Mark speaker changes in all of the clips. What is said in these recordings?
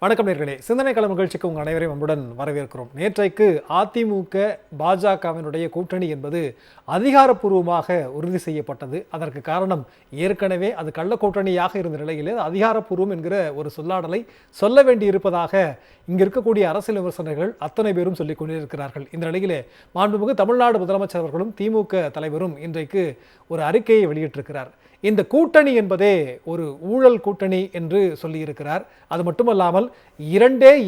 Speaker 1: வணக்கம் நேயர்களே, சிந்தனை களம் நிகழ்ச்சிக்கு உங்கள் அனைவரையும் அன்புடன் வரவேற்கிறோம். நேற்றைக்கு அதிமுக பாஜகவினுடைய கூட்டணி என்பது அதிகாரப்பூர்வமாக உறுதி செய்யப்பட்டது. அதற்கு காரணம் ஏற்கனவே அது கள்ள கூட்டணியாக இருந்த நிலையிலே அதிகாரப்பூர்வம் என்கிற ஒரு சொல்லாடலை சொல்ல வேண்டியிருப்பதாக இங்கே இருக்கக்கூடிய அரசியல் விமர்சகர்கள் அத்தனை பேரும் சொல்லிக் கொண்டிருக்கிறார்கள். இந்த நிலையிலே மாண்புமிகு தமிழ்நாடு முதலமைச்சர் அவர்களும் திமுக தலைவரும் இன்றைக்கு ஒரு அறிக்கையை வெளியிட்டிருக்கிறார். இந்த கூட்டணி என்பதே ஒரு ஊழல் கூட்டணி என்று சொல்லியிருக்கிறார். அது மட்டுமல்லாமல்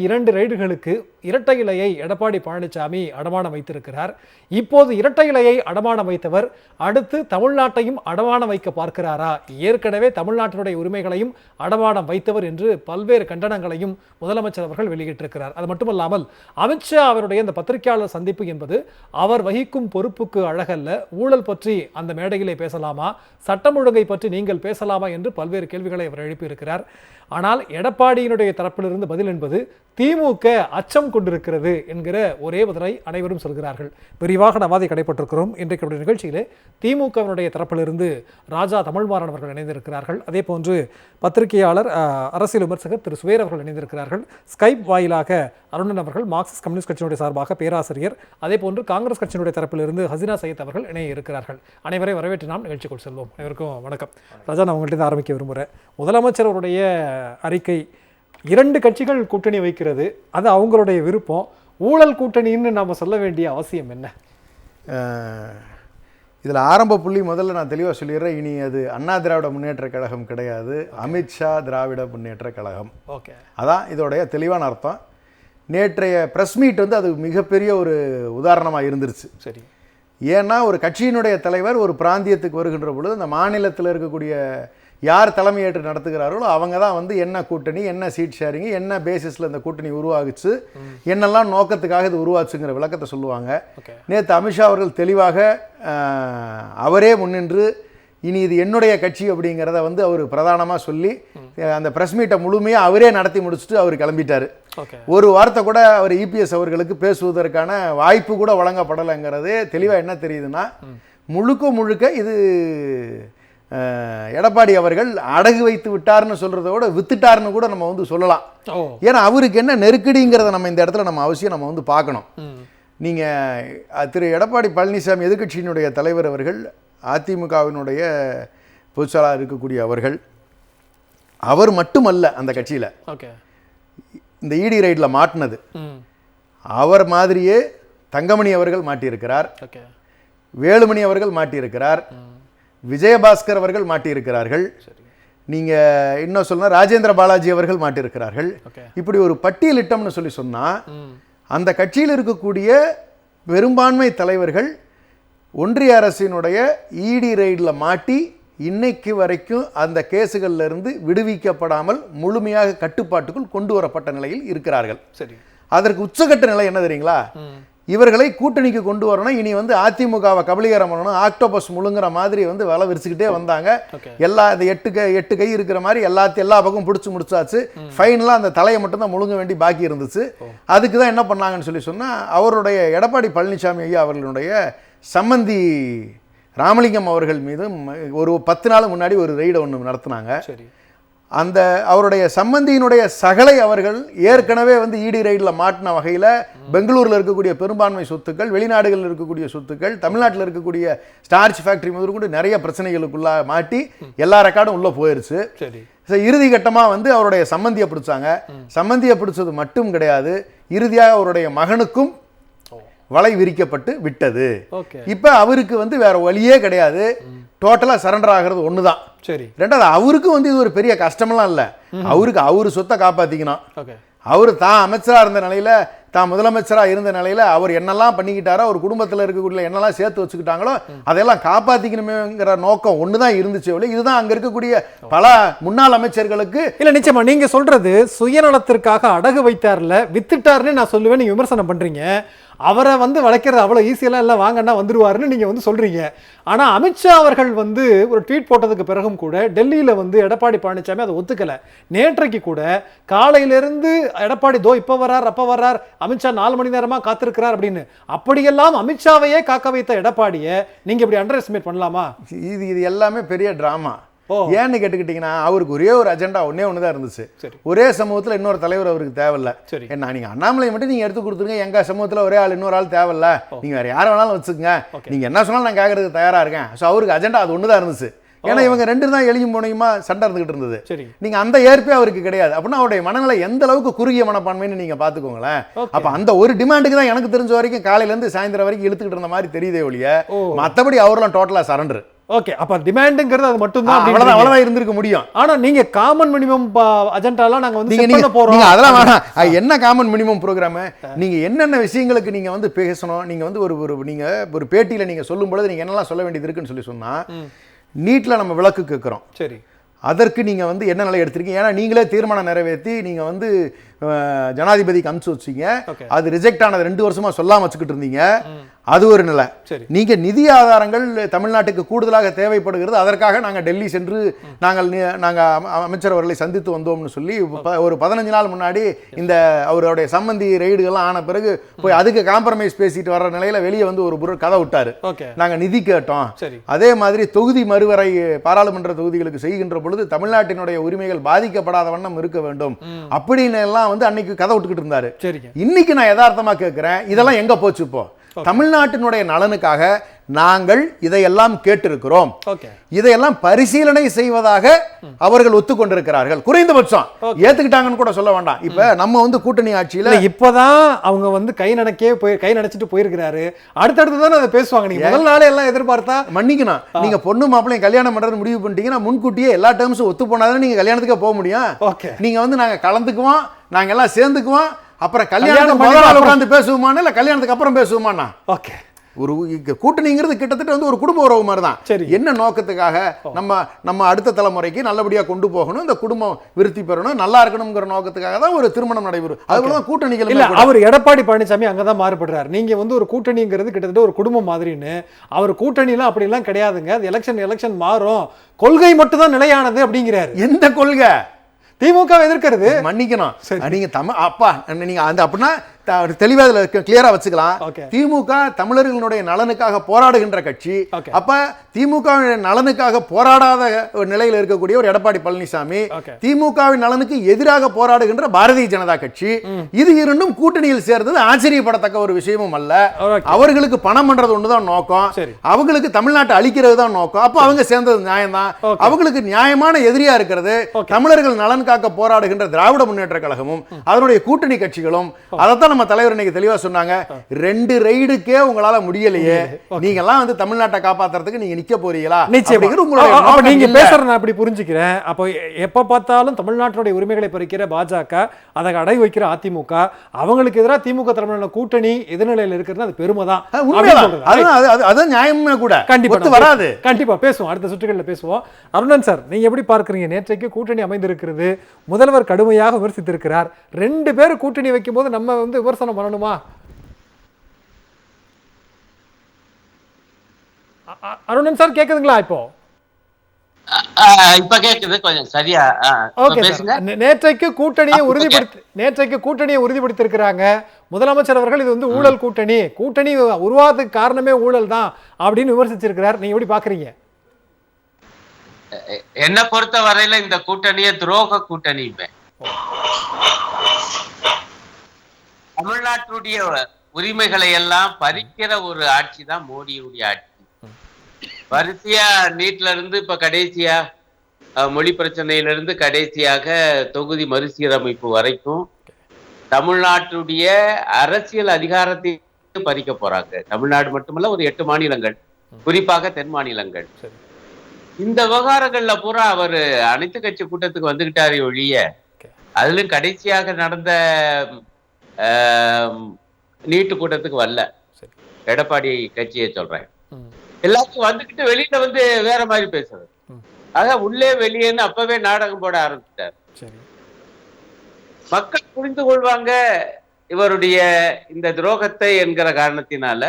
Speaker 1: இரண்டு ரைடுகளுக்கு இரட்டை இலையை எடப்பாடி பழனிசாமி அடமானம் வைத்திருக்கிறார். இப்போது இரட்டை இலையை அடமானம் வைத்தவர் அடுத்து தமிழ்நாட்டையும் அடமானம் வைக்க பார்க்கிறாரா? ஏற்கனவே தமிழ்நாட்டினுடைய உரிமைகளையும் அடமானம் வைத்தவர் என்று பல்வேறு கண்டனங்களையும் முதலமைச்சர் அவர்கள் வெளியிட்டிருக்கிறார். அது மட்டுமல்லாமல் அமித்ஷா அவருடைய இந்த பத்திரிகையாளர் சந்திப்பு என்பது அவர் வகிக்கும் பொறுப்புக்கு அழகல்ல, ஊழல் பற்றி அந்த மேடையிலே பேசலாமா, சட்டம் ஒழுங்கை பற்றி நீங்கள் பேசலாமா என்று பல்வேறு கேள்விகளை அவர் எழுப்பியிருக்கிறார். ஆனால் எடப்பாடியினுடைய தரப்பிலிருந்து பதில் என்பது திமுக அச்சம் கொண்டிருக்கிறது என்கிற ஒரே பதிலை அனைவரும் சொல்கிறார்கள். விரிவாக நாம் அதை கடைப்பட்டிருக்கிறோம். இன்றைக்கு நிகழ்ச்சியிலே திமுகவினுடைய தரப்பிலிருந்து ராஜா தமிழ்மாறன் அவர்கள் இணைந்திருக்கிறார்கள். அதே போன்று பத்திரிகையாளர் அரசியல் விமர்சகர் திரு சுவேர் அவர்கள் இணைந்திருக்கிறார்கள். ஸ்கைப் வாயிலாக அருணன் அவர்கள் மார்க்சிஸ்ட் கம்யூனிஸ்ட் கட்சியினுடைய சார்பாக பேராசிரியர், அதே போன்று காங்கிரஸ் கட்சியினுடைய தரப்பிலிருந்து ஹசினா சையத் அவர்கள் இணைய இருக்கிறார்கள். அனைவரை வரவேற்று நாம் நிகழ்ச்சிக்குள் செல்வோம். அனைவருக்கும் வணக்கம். ராஜா, நான் உங்கள்கிட்ட ஆரம்பிக்க விரும்புகிறேன். முதலமைச்சர் அவருடைய அறிக்கை, 2 கட்சிகள் கூட்டணி வைக்கிறது, அது அவங்களுடைய விருப்பம். ஊழல் கூட்டணின்னு நாம் சொல்ல வேண்டிய அவசியம் என்ன?
Speaker 2: இதில் ஆரம்ப புள்ளி முதல்ல நான் தெளிவாக சொல்லிடுறேன். இனி அது அண்ணா திராவிட முன்னேற்ற கழகம் கிடையாது, அமித்ஷா திராவிட முன்னேற்ற கழகம்.
Speaker 1: ஓகே,
Speaker 2: அதான் இதோடைய தெளிவான அர்த்தம். நேற்றைய ப்ரெஸ் மீட் வந்து அது மிகப்பெரிய ஒரு உதாரணமாக இருந்துருச்சு.
Speaker 1: சரி,
Speaker 2: ஏன்னா ஒரு கட்சியினுடைய தலைவர் ஒரு பிராந்தியத்துக்கு வருகின்ற பொழுது அந்த மாநிலத்தில் இருக்கக்கூடிய யார் தலைமையேற்று நடத்துகிறார்களோ அவங்க தான் வந்து என்ன கூட்டணி, என்ன சீட் ஷேரிங், என்ன பேசிஸில் இந்த கூட்டணி உருவாகுச்சு, என்னெல்லாம் நோக்கத்துக்காக இது உருவாச்சுங்கிற விளக்கத்தை சொல்லுவாங்க. நேற்று அமித்ஷா அவர்கள் தெளிவாக அவரே முன்னின்று இனி இது என்னுடைய கட்சி அப்படிங்கிறத வந்து அவர் பிரதானமாக சொல்லி அந்த ப்ரெஸ் மீட்டை முழுமையாக அவரே நடத்தி முடிச்சுட்டு அவர் கிளம்பிட்டார். ஒரு வார்த்தை கூட அவர் இபிஎஸ் அவர்களுக்கு பேசுவதற்கான வாய்ப்பு கூட வழங்கப்படலைங்கிறது தெளிவாக என்ன தெரியுதுன்னா, முழுக்க இது எடப்பாடி அவர்கள் அடகு வைத்து விட்டார்னு சொல்கிறத விட வித்துட்டார்னு கூட நம்ம வந்து சொல்லலாம். ஏன்னா அவருக்கு என்ன நெருக்கடிங்கிறத நம்ம இந்த இடத்துல நம்ம அவசியம் நம்ம வந்து பார்க்கணும். நீங்கள் திரு எடப்பாடி பழனிசாமி எதிர்க்கட்சியினுடைய தலைவர் அவர்கள், அதிமுகவினுடைய பொதுச்செயலாளர் இருக்கக்கூடிய அவர்கள், அவர் மட்டுமல்ல அந்த கட்சியில் இந்த இடி ரைடில் மாட்டினது. அவர் மாதிரியே தங்கமணி அவர்கள் மாட்டியிருக்கிறார், வேலுமணி அவர்கள் மாட்டியிருக்கிறார், விஜயபாஸ்கர் அவர்கள் மாட்டியிருக்கிறார்கள், நீங்கள் இன்னும் சொன்ன ராஜேந்திர பாலாஜி அவர்கள் மாட்டியிருக்கிறார்கள். இப்படி ஒரு பட்டியலிட்டம்னு சொல்லி சொன்னால் அந்த கட்சியில் இருக்கக்கூடிய பெரும்பான்மை தலைவர்கள் ஒன்றிய அரசினுடைய இடி ரைடில் மாட்டி இன்னைக்கு வரைக்கும் அந்த கேஸுகளில் இருந்து விடுவிக்கப்படாமல் முழுமையாக கட்டுப்பாட்டுக்குள் கொண்டு வரப்பட்ட நிலையில் இருக்கிறார்கள்.
Speaker 1: சரி, அதற்கு
Speaker 2: உச்சகட்ட நிலை என்ன தெரியுங்களா? இவர்களை கூட்டணிக்கு கொண்டு வரணும், இனி வந்து அதிமுகவை கபலீகரம் பண்ணணும், ஆக்டோபஸ் முழுங்குற மாதிரி வந்து வலை விரிச்சுக்கிட்டே வந்தாங்க. எல்லா இந்த எட்டு கை இருக்கிற மாதிரி எல்லா பக்கம் பிடிச்சி முடிச்சாச்சு. ஃபைனலாக அந்த தலையை மட்டும்தான் முழுங்க வேண்டி பாக்கி இருந்துச்சு. அதுக்கு தான் என்ன பண்ணாங்கன்னு சொல்லி சொன்னால், அவருடைய எடப்பாடி பழனிசாமி ஐயா அவர்களுடைய சம்பந்தி ராமலிங்கம் அவர்கள் மீது ஒரு 10 நாள் முன்னாடி ஒரு ரெய்டை ஒன்று நடத்தினாங்க. அந்த அவருடைய சம்பந்தியினுடைய சகலை அவர்கள் ஏற்கனவே வந்து இடி ரைடில் மாட்டின வகையில் பெங்களூரில் இருக்கக்கூடிய பெரும்பான்மை சொத்துக்கள், வெளிநாடுகளில் இருக்கக்கூடிய சொத்துக்கள், தமிழ்நாட்டில் இருக்கக்கூடிய ஸ்டார்ச் ஃபேக்டரி முதற்கொண்டு நிறைய பிரச்சனைகளுக்குள்ள மாட்டி எல்லா ரெக்கார்டும் உள்ளே போயிருச்சு. இறுதி கட்டமாக வந்து அவருடைய சம்பந்தியை பிடிச்சாங்க. சம்பந்தியை பிடிச்சது மட்டும் கிடையாது, இறுதியாக அவருடைய மகனுக்கும் வலை விரிக்கப்பட்டு விட்டது. இப்ப அவருக்கு வந்து வேற வழியே கிடையாது, டோட்டலா சரண்டர் ஆகிறது ஒண்ணுதான். சரி, ரெண்டாவது அவருக்கு வந்து இது ஒரு பெரிய கஷ்டமெல்லாம் இல்லை. அவருக்கு அவரு சொத்தை காப்பாத்திக்கணும். அவர் தான் அமைச்சரா இருந்த நிலையில, தான் முதலமைச்சரா இருந்த நிலையில அவர் என்னெல்லாம் பண்ணிக்கிட்டாரோ, அவர் குடும்பத்தில் இருக்கக்கூடிய என்னெல்லாம் சேர்த்து வச்சுக்கிட்டாங்களோ அதெல்லாம் காப்பாத்திக்கணுமேங்கிற நோக்கம் ஒண்ணுதான் இருந்துச்சு. இதுதான் அங்க இருக்கக்கூடிய பல முன்னாள் அமைச்சர்களுக்கு
Speaker 1: இல்ல. நிச்சயமா நீங்க சொல்றது சுயநலத்திற்காக அடகு வைத்தார்ல, வித்துட்டாருன்னு நான் சொல்லுவேன். நீங்க விமர்சனம் பண்றீங்க. அவரை வந்து வளைக்கிறது அவ்வளவு ஈஸியெல்லாம் எல்லாம் வாங்கன்னா வந்துருவாருன்னு நீங்க வந்து சொல்றீங்க. ஆனா அமித்ஷா அவர்கள் வந்து ஒரு ட்வீட் போட்டதுக்கு பிறகும் கூட டெல்லியில வந்து எடப்பாடி பழனிசாமி அதை ஒத்துக்கல. நேற்றைக்கு கூட காலையிலிருந்து எடப்பாடி தோ இப்ப வர்றார் அப்ப வர்றார், அமித்ஷா 4 மணி நேரமா காத்திருக்கிறார் அப்படின்னு. அப்படியெல்லாம் அமித்ஷாவையே காக்க வைத்த எடப்பாடியை நீங்க இப்படி அண்டர் எஸ்டிமேட் பண்ணலாமா?
Speaker 2: இது எல்லாமே பெரிய டிராமா. ஏன்னு கேட்டுக்கிட்டீங்கன்னா, அவருக்கு ஒரே ஒரு அஜெண்டா ஒண்ணுதான் இருந்துச்சு. ஒரே சமூகத்துல இன்னொரு தலைவர் அவருக்கு தேவையில்ல. என்ன நீங்க அண்ணாமலை மட்டும் நீங்க எடுத்து கொடுத்துருங்க, எங்க சமூகத்துல ஒரே ஆள் இன்னொரு ஆள் தேவையில்ல, நீங்க வேற யார வேணாலும் வச்சுக்கோங்க, நீங்க என்ன சொன்னாலும் நான் கேட்கறதுக்கு தயாரா இருக்கேன். ஸோ அவருக்கு அஜெண்டா அது ஒண்ணுதான் இருந்துச்சு. ஏன்னா இவங்க 2 தான் எளியும் போனையுமா சண்டை இருந்துகிட்டு இருந்தது. நீங்க அந்த ஏற்பே அவருக்கு கிடையாது. அப்படின்னா அவருடைய மனநிலை எந்த அளவுக்கு குறுகிய மனப்பான்மைன்னு நீங்க பாத்துக்கோங்களேன். அப்ப அந்த ஒரு டிமாண்டுக்கு தான் எனக்கு தெரிஞ்ச வரைக்கும் காலையில இருந்து சாயந்தரம் வரைக்கும் இழுத்துக்கிட்டு இருந்த மாதிரி தெரியுதே ஒழிய, மத்தபடி அவரெல்லாம் டோட்டலா சரண்டர்.
Speaker 1: ஓகே, அப்ப டிமாண்டுங்கிறது அது மட்டும் தான்,
Speaker 2: அவ்வளவுதான் இருந்திருக்க முடியும்.
Speaker 1: ஆனா நீங்க காமன் மினிமம் அஜெண்டாலாம் நாங்க வந்து செட் பண்ண போறோம்.
Speaker 2: நீங்க அதெல்லாம் வேணாம். என்ன காமன் மினிமம் ப்ரோகிராம், நீங்க என்னென்ன விஷயங்களுக்கு நீங்க வந்து பேசணும், நீங்க வந்து ஒரு நீங்க ஒரு பேட்டியில நீங்க சொல்லும் பொழுது நீங்க என்னெல்லாம் சொல்ல வேண்டியது இருக்குன்னு சொன்னா, நீட்ல நம்ம விளக்கு கேட்கிறோம். சரி, அதற்கு நீங்க வந்து என்ன நிலை எடுத்திருக்கீங்க? ஏன்னா நீங்களே தீர்மானம் நிறைவேற்றி நீங்க வந்து ஜனாதிபதிக்கு அனுப்பிச்சு வச்சீங்க. அது ரிஜெக்ட் ஆனது 2 வருஷமா சொல்லாம வச்சுக்கிட்டு இருந்தீங்க. அது ஒரு நிலை. நீங்க நிதி ஆதாரங்கள் தமிழ்நாட்டுக்கு கூடுதலாக தேவைப்படுகிறது, அதற்காக நாங்க டெல்லி சென்று நாங்க அமைச்சர் அவர்களை சந்தித்து வந்தோம்னு சொல்லி ஒரு 15 நாள் முன்னாடி இந்த அவருடைய சம்பந்தி ரெய்டுகள்லாம் ஆன பிறகு போய் அதுக்கு காம்ப்ரமைஸ் பேசிட்டு வர்ற நிலையில வெளியே வந்து ஒரு கதை விட்டாரு. நாங்க நிதி கேட்டோம். அதே மாதிரி தொகுதி மறுவரை பாராளுமன்ற தொகுதிகளுக்கு செய்கின்ற பொழுது தமிழ்நாட்டினுடைய உரிமைகள் பாதிக்கப்படாத வண்ணம் இருக்க வேண்டும் அப்படின்னு எல்லாம் வந்து அன்னைக்கு கதை விட்டுக்கிட்டு இருந்தாரு. இன்னைக்கு நான் யதார்த்தமா கேட்கிறேன், இதெல்லாம் எங்க போச்சு? இப்போ தமிழ்நாட்டினுடைய நலனுக்காக நாங்கள் இதையெல்லாம் கேட்டிருக்கிறோம், இதையெல்லாம் பரிசீலனை செய்வதாக அவர்கள் ஒத்துக்கொண்டிருக்கிறார்கள். குறைந்தபட்சம் ஏத்துக்கிட்டாங்கன்னு கூட சொல்ல வேண்டாம். இப்ப நம்ம வந்து கூட்டணி ஆட்சியில
Speaker 1: இப்பதான் அவங்க வந்து கை நனைச்சிட்டு போயிருக்கிறாரு. அடுத்தடுத்து தானே அதை பேசுவாங்க. நீங்க முதல் நாளே எல்லாம் எதிர்பார்த்தா மன்னிக்கணும்.
Speaker 2: நீங்க பொண்ணு மாப்பிள்ளையும் கல்யாணம் பண்றது முடிவு பண்ணிட்டீங்கன்னா முன்கூட்டியே எல்லா டேர்ம்ஸும் ஒத்து போனாதான் நீங்க கல்யாணத்துக்கே போக முடியும். நீங்க வந்து நாங்க கலந்துக்குவோம், நாங்க எல்லாம் சேர்ந்துக்குவோம், அப்புறம் கல்யாணத்துக்கு உட்கார்ந்து பேசுவோமானா இல்ல கல்யாணத்துக்கு அப்புறம் பேசுவோமானா? ஓகே, ஒரு கூட்டணிங்கிறது கிட்டத்தட்ட வந்து ஒரு குடும்ப உறவு மாதிரி தான். என்ன நோக்கத்துக்காக நம்ம அடுத்த தலைமுறைக்கு நல்லபடியா கொண்டு போகணும், இந்த குடும்பம் விருத்தி பெறணும், நல்லா இருக்கணுங்கிற நோக்கத்துக்காக தான் ஒரு திருமணம் நடைபெறும். அதுதான் கூட்டணிகள்.
Speaker 1: இல்ல, அவர் எடப்பாடி பழனிசாமி அங்கதான் மாறுபடுறாரு. நீங்க வந்து ஒரு கூட்டணிங்கிறது கிட்டத்தட்ட ஒரு குடும்பம் மாதிரின்னு, அவர் கூட்டணிலாம் அப்படி எல்லாம் கிடையாதுங்க, அது எலெக்ஷன் மாறும், கொள்கை மட்டும் தான் நிலையானது அப்படிங்கிறாரு.
Speaker 2: எந்த கொள்கை?
Speaker 1: திமுக எதிர்க்கிறது.
Speaker 2: மன்னிக்கணும், நீங்க அப்பா நீங்க அந்த அப்படின்னா தெளிவா கிளியரா வச்சுக்கலாம். திமுக தமிழர்களுடைய நலனுக்காக போராடுகின்ற கட்சி. அப்ப திமுக நலனுக்காக போராடாத ஒரு நிலையில் இருக்கக்கூடிய ஒரு எடப்பாடி பழனிசாமி, திமுகவின் நலனுக்கு எதிராக போராடுகின்ற பாரதிய ஜனதா கட்சி, இது இரண்டும் கூட்டணியில் சேர்ந்தது ஆச்சரியப்படத்தக்க ஒரு விஷயமும் அல்ல. அவர்களுக்கு பணம் பண்றது ஒண்ணுதான் நோக்கம், அவங்களுக்கு தமிழ்நாட்டை அழிக்கிறது தான் நோக்கம். அப்ப அவங்க சேர்ந்தது நியாயம் தான். அவங்களுக்கு நியாயமான எதிரியா இருக்கிறது தமிழர்கள் நலன் காக்க போராடுகின்ற திராவிட முன்னேற்ற கழகமும் அதனுடைய கூட்டணி கட்சிகளும். அதைத்தான் நம்ம தலைவர் இன்னைக்கு தெளிவா சொன்னாங்க. 2 ரெய்டுக்கே உங்களால முடியலையே, நீங்க எல்லாம் வந்து தமிழ்நாட்டை காப்பாத்துறதுக்கு நீங்க நிக்க போறீங்களா?
Speaker 1: நீங்க பேசுற நான் அப்படி புரிஞ்சுக்கிறேன். அப்போ எப்ப பார்த்தாலும் தமிழ்நாட்டுடைய உரிமைகளை பறிக்கிற பாஜக, அதை அடை வைக்கிற அதிமுக, அவங்களுக்கு எதிராக திமுக தலைமையிலான கூட்டணி எதிர்நிலையில் இருக்கிறது அது பெருமைதான்.
Speaker 2: அது நியாயமே கூட. கண்டிப்பா வராது.
Speaker 1: கண்டிப்பா பேசுவோம், அடுத்த சுற்றுகளில் பேசுவோம். அருணன் சார், நீங்க எப்படி பார்க்கறீங்க? நேற்றைக்கு கூட்டணி அமைந்திருக்கிறது, முதல்வர் கடுமையாக விமர்சித்திருக்கிறார். 2 பேர் கூட்டணி வைக்கும் போது நம்ம வந்து விமர்சனம் பண்ணணுமா? அருணன் சார் கேக்குதுங்களா?
Speaker 3: இப்ப கேக்குது, கொஞ்சம் சரியா பேசுங்க.
Speaker 1: நேற்றைக்கு கூட்டணியை உறுதிப்படுத்திருக்கிறாங்க முதலமைச்சர் அவர்கள். இது வந்து ஊழல் கூட்டணி உருவாததுக்கு காரணமே ஊழல் தான் அப்படின்னு விமர்சிச்சிருக்கிறார். நீங்க எப்படி பாக்குறீங்க?
Speaker 3: என்ன பொறுத்த வரையில இந்த கூட்டணியை துரோக கூட்டணி. தமிழ்நாட்டுடைய உரிமைகளை எல்லாம் பறிக்கிற ஒரு ஆட்சி தான் மோடியுடைய ஆட்சி. வரிசையா நீட்ல இருந்து இப்ப கடைசியா மொழி பிரச்சனையில இருந்து கடைசியாக தொகுதி மறுசீரமைப்பு வரைக்கும் தமிழ்நாட்டுடைய அரசியல் அதிகாரத்தை பறிக்க போறாங்க. தமிழ்நாடு மட்டுமல்ல, ஒரு 8 மாநிலங்கள், குறிப்பாக தென் மாநிலங்கள். இந்த விவகாரங்கள்ல பூரா அவர் அனைத்து கட்சி கூட்டத்துக்கு வந்துகிட்டாரே ஒழிய, அதுலயும் கடைசியாக நடந்த நீட்டு கூட்டத்துக்கு வரல. எடப்பாடி கட்சியை சொல்றேன். எல்லாத்தையும் வந்துகிட்டு வெளியில வந்து வேற மாதிரி பேசுறது. ஆக உள்ளே வெளியேன்னு அப்பவே நாடகம் போட ஆரம்பிச்சிட்டார். மக்கள் புரிந்து கொள்வாங்க, இவருடைய இந்த துரோகத்தை என்கிற காரணத்தினால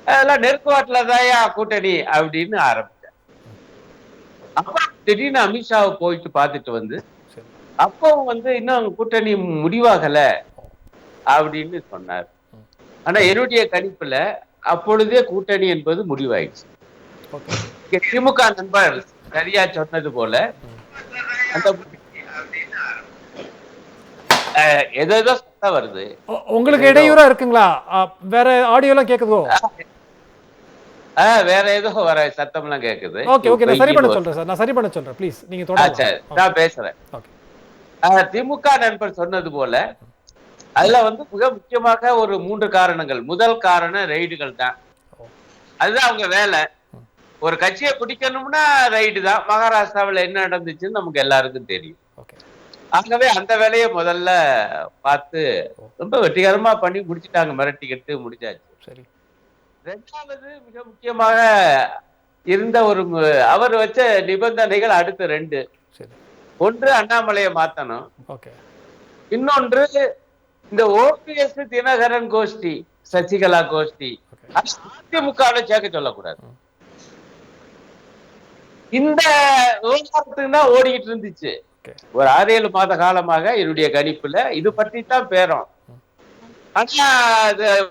Speaker 3: அதெல்லாம் நெருக்குவாட்டில்தாயா கூட்டணி அப்படின்னு ஆரம்பிச்சார். அப்ப திடீர்னு அமித்ஷாவை போயிட்டு பார்த்துட்டு வந்து அப்போ இன்னும் கூட்டணி முடிவாகல அப்படின்னு சொன்னார். ஆனா என்னுடைய கணிப்புல அப்பொழுதே கூட்டணி என்பது முடிவாயிடுச்சு. திமுக நண்பர் சரியா சொன்னது போல அந்த ஏதோ சத்தம் வருது.
Speaker 1: உங்களுக்கு இடையூறா இருக்குங்களா? வேற ஆடியோ எல்லாம் கேக்குதோ?
Speaker 3: வேற ஏதோ வர சத்தம் எல்லாம் கேக்குது.
Speaker 1: ஓகே ஓகே, நான் சரி பண்ண சொல்றேன் சார், நான் சரி பண்ண சொல்றேன், ப்ளீஸ் நீங்க தொடருங்க.
Speaker 3: நான் பேசுறேன். திமுக நண்பர் சொன்னது போல அதுல மிக முக்கியமாக ஒரு 3 காரணங்கள். முதல் காரணம் ரைடுகள் தான். அதுதான் அவங்க வேலை. ஒரு கட்சியை பிடிக்கணும்னா ரைடு தான். மகாராஷ்டிராவில் என்ன நடந்துச்சுன்னு நமக்கு எல்லாருக்கும் தெரியும். ஆகவே அந்த வேலையை முதல்ல பார்த்து ரொம்ப வெற்றிகரமா பண்ணி முடிச்சுட்டாங்க, மிரட்டிக்கிட்டு முடிச்சாச்சு. ரெண்டாவது மிக முக்கியமாக இருந்த அவர் வச்ச நிபந்தனைகள் அடுத்த 2. ஒன்று அண்ணாமலையை மாத்தணும், இன்னொன்று இந்த ஓபிஎஸ் தினகரன் கோஷ்டி, சசிகலா கோஷ்டி அதிமுகவில் சேர்க்க சொல்லக்கூடாது. இந்த விவகாரத்துக்கு தான் ஓடிக்கிட்டு இருந்துச்சு ஒரு 6-7 மாத காலமாக. என்னுடைய கணிப்புல இது பற்றி தான் பேரும். ஆனா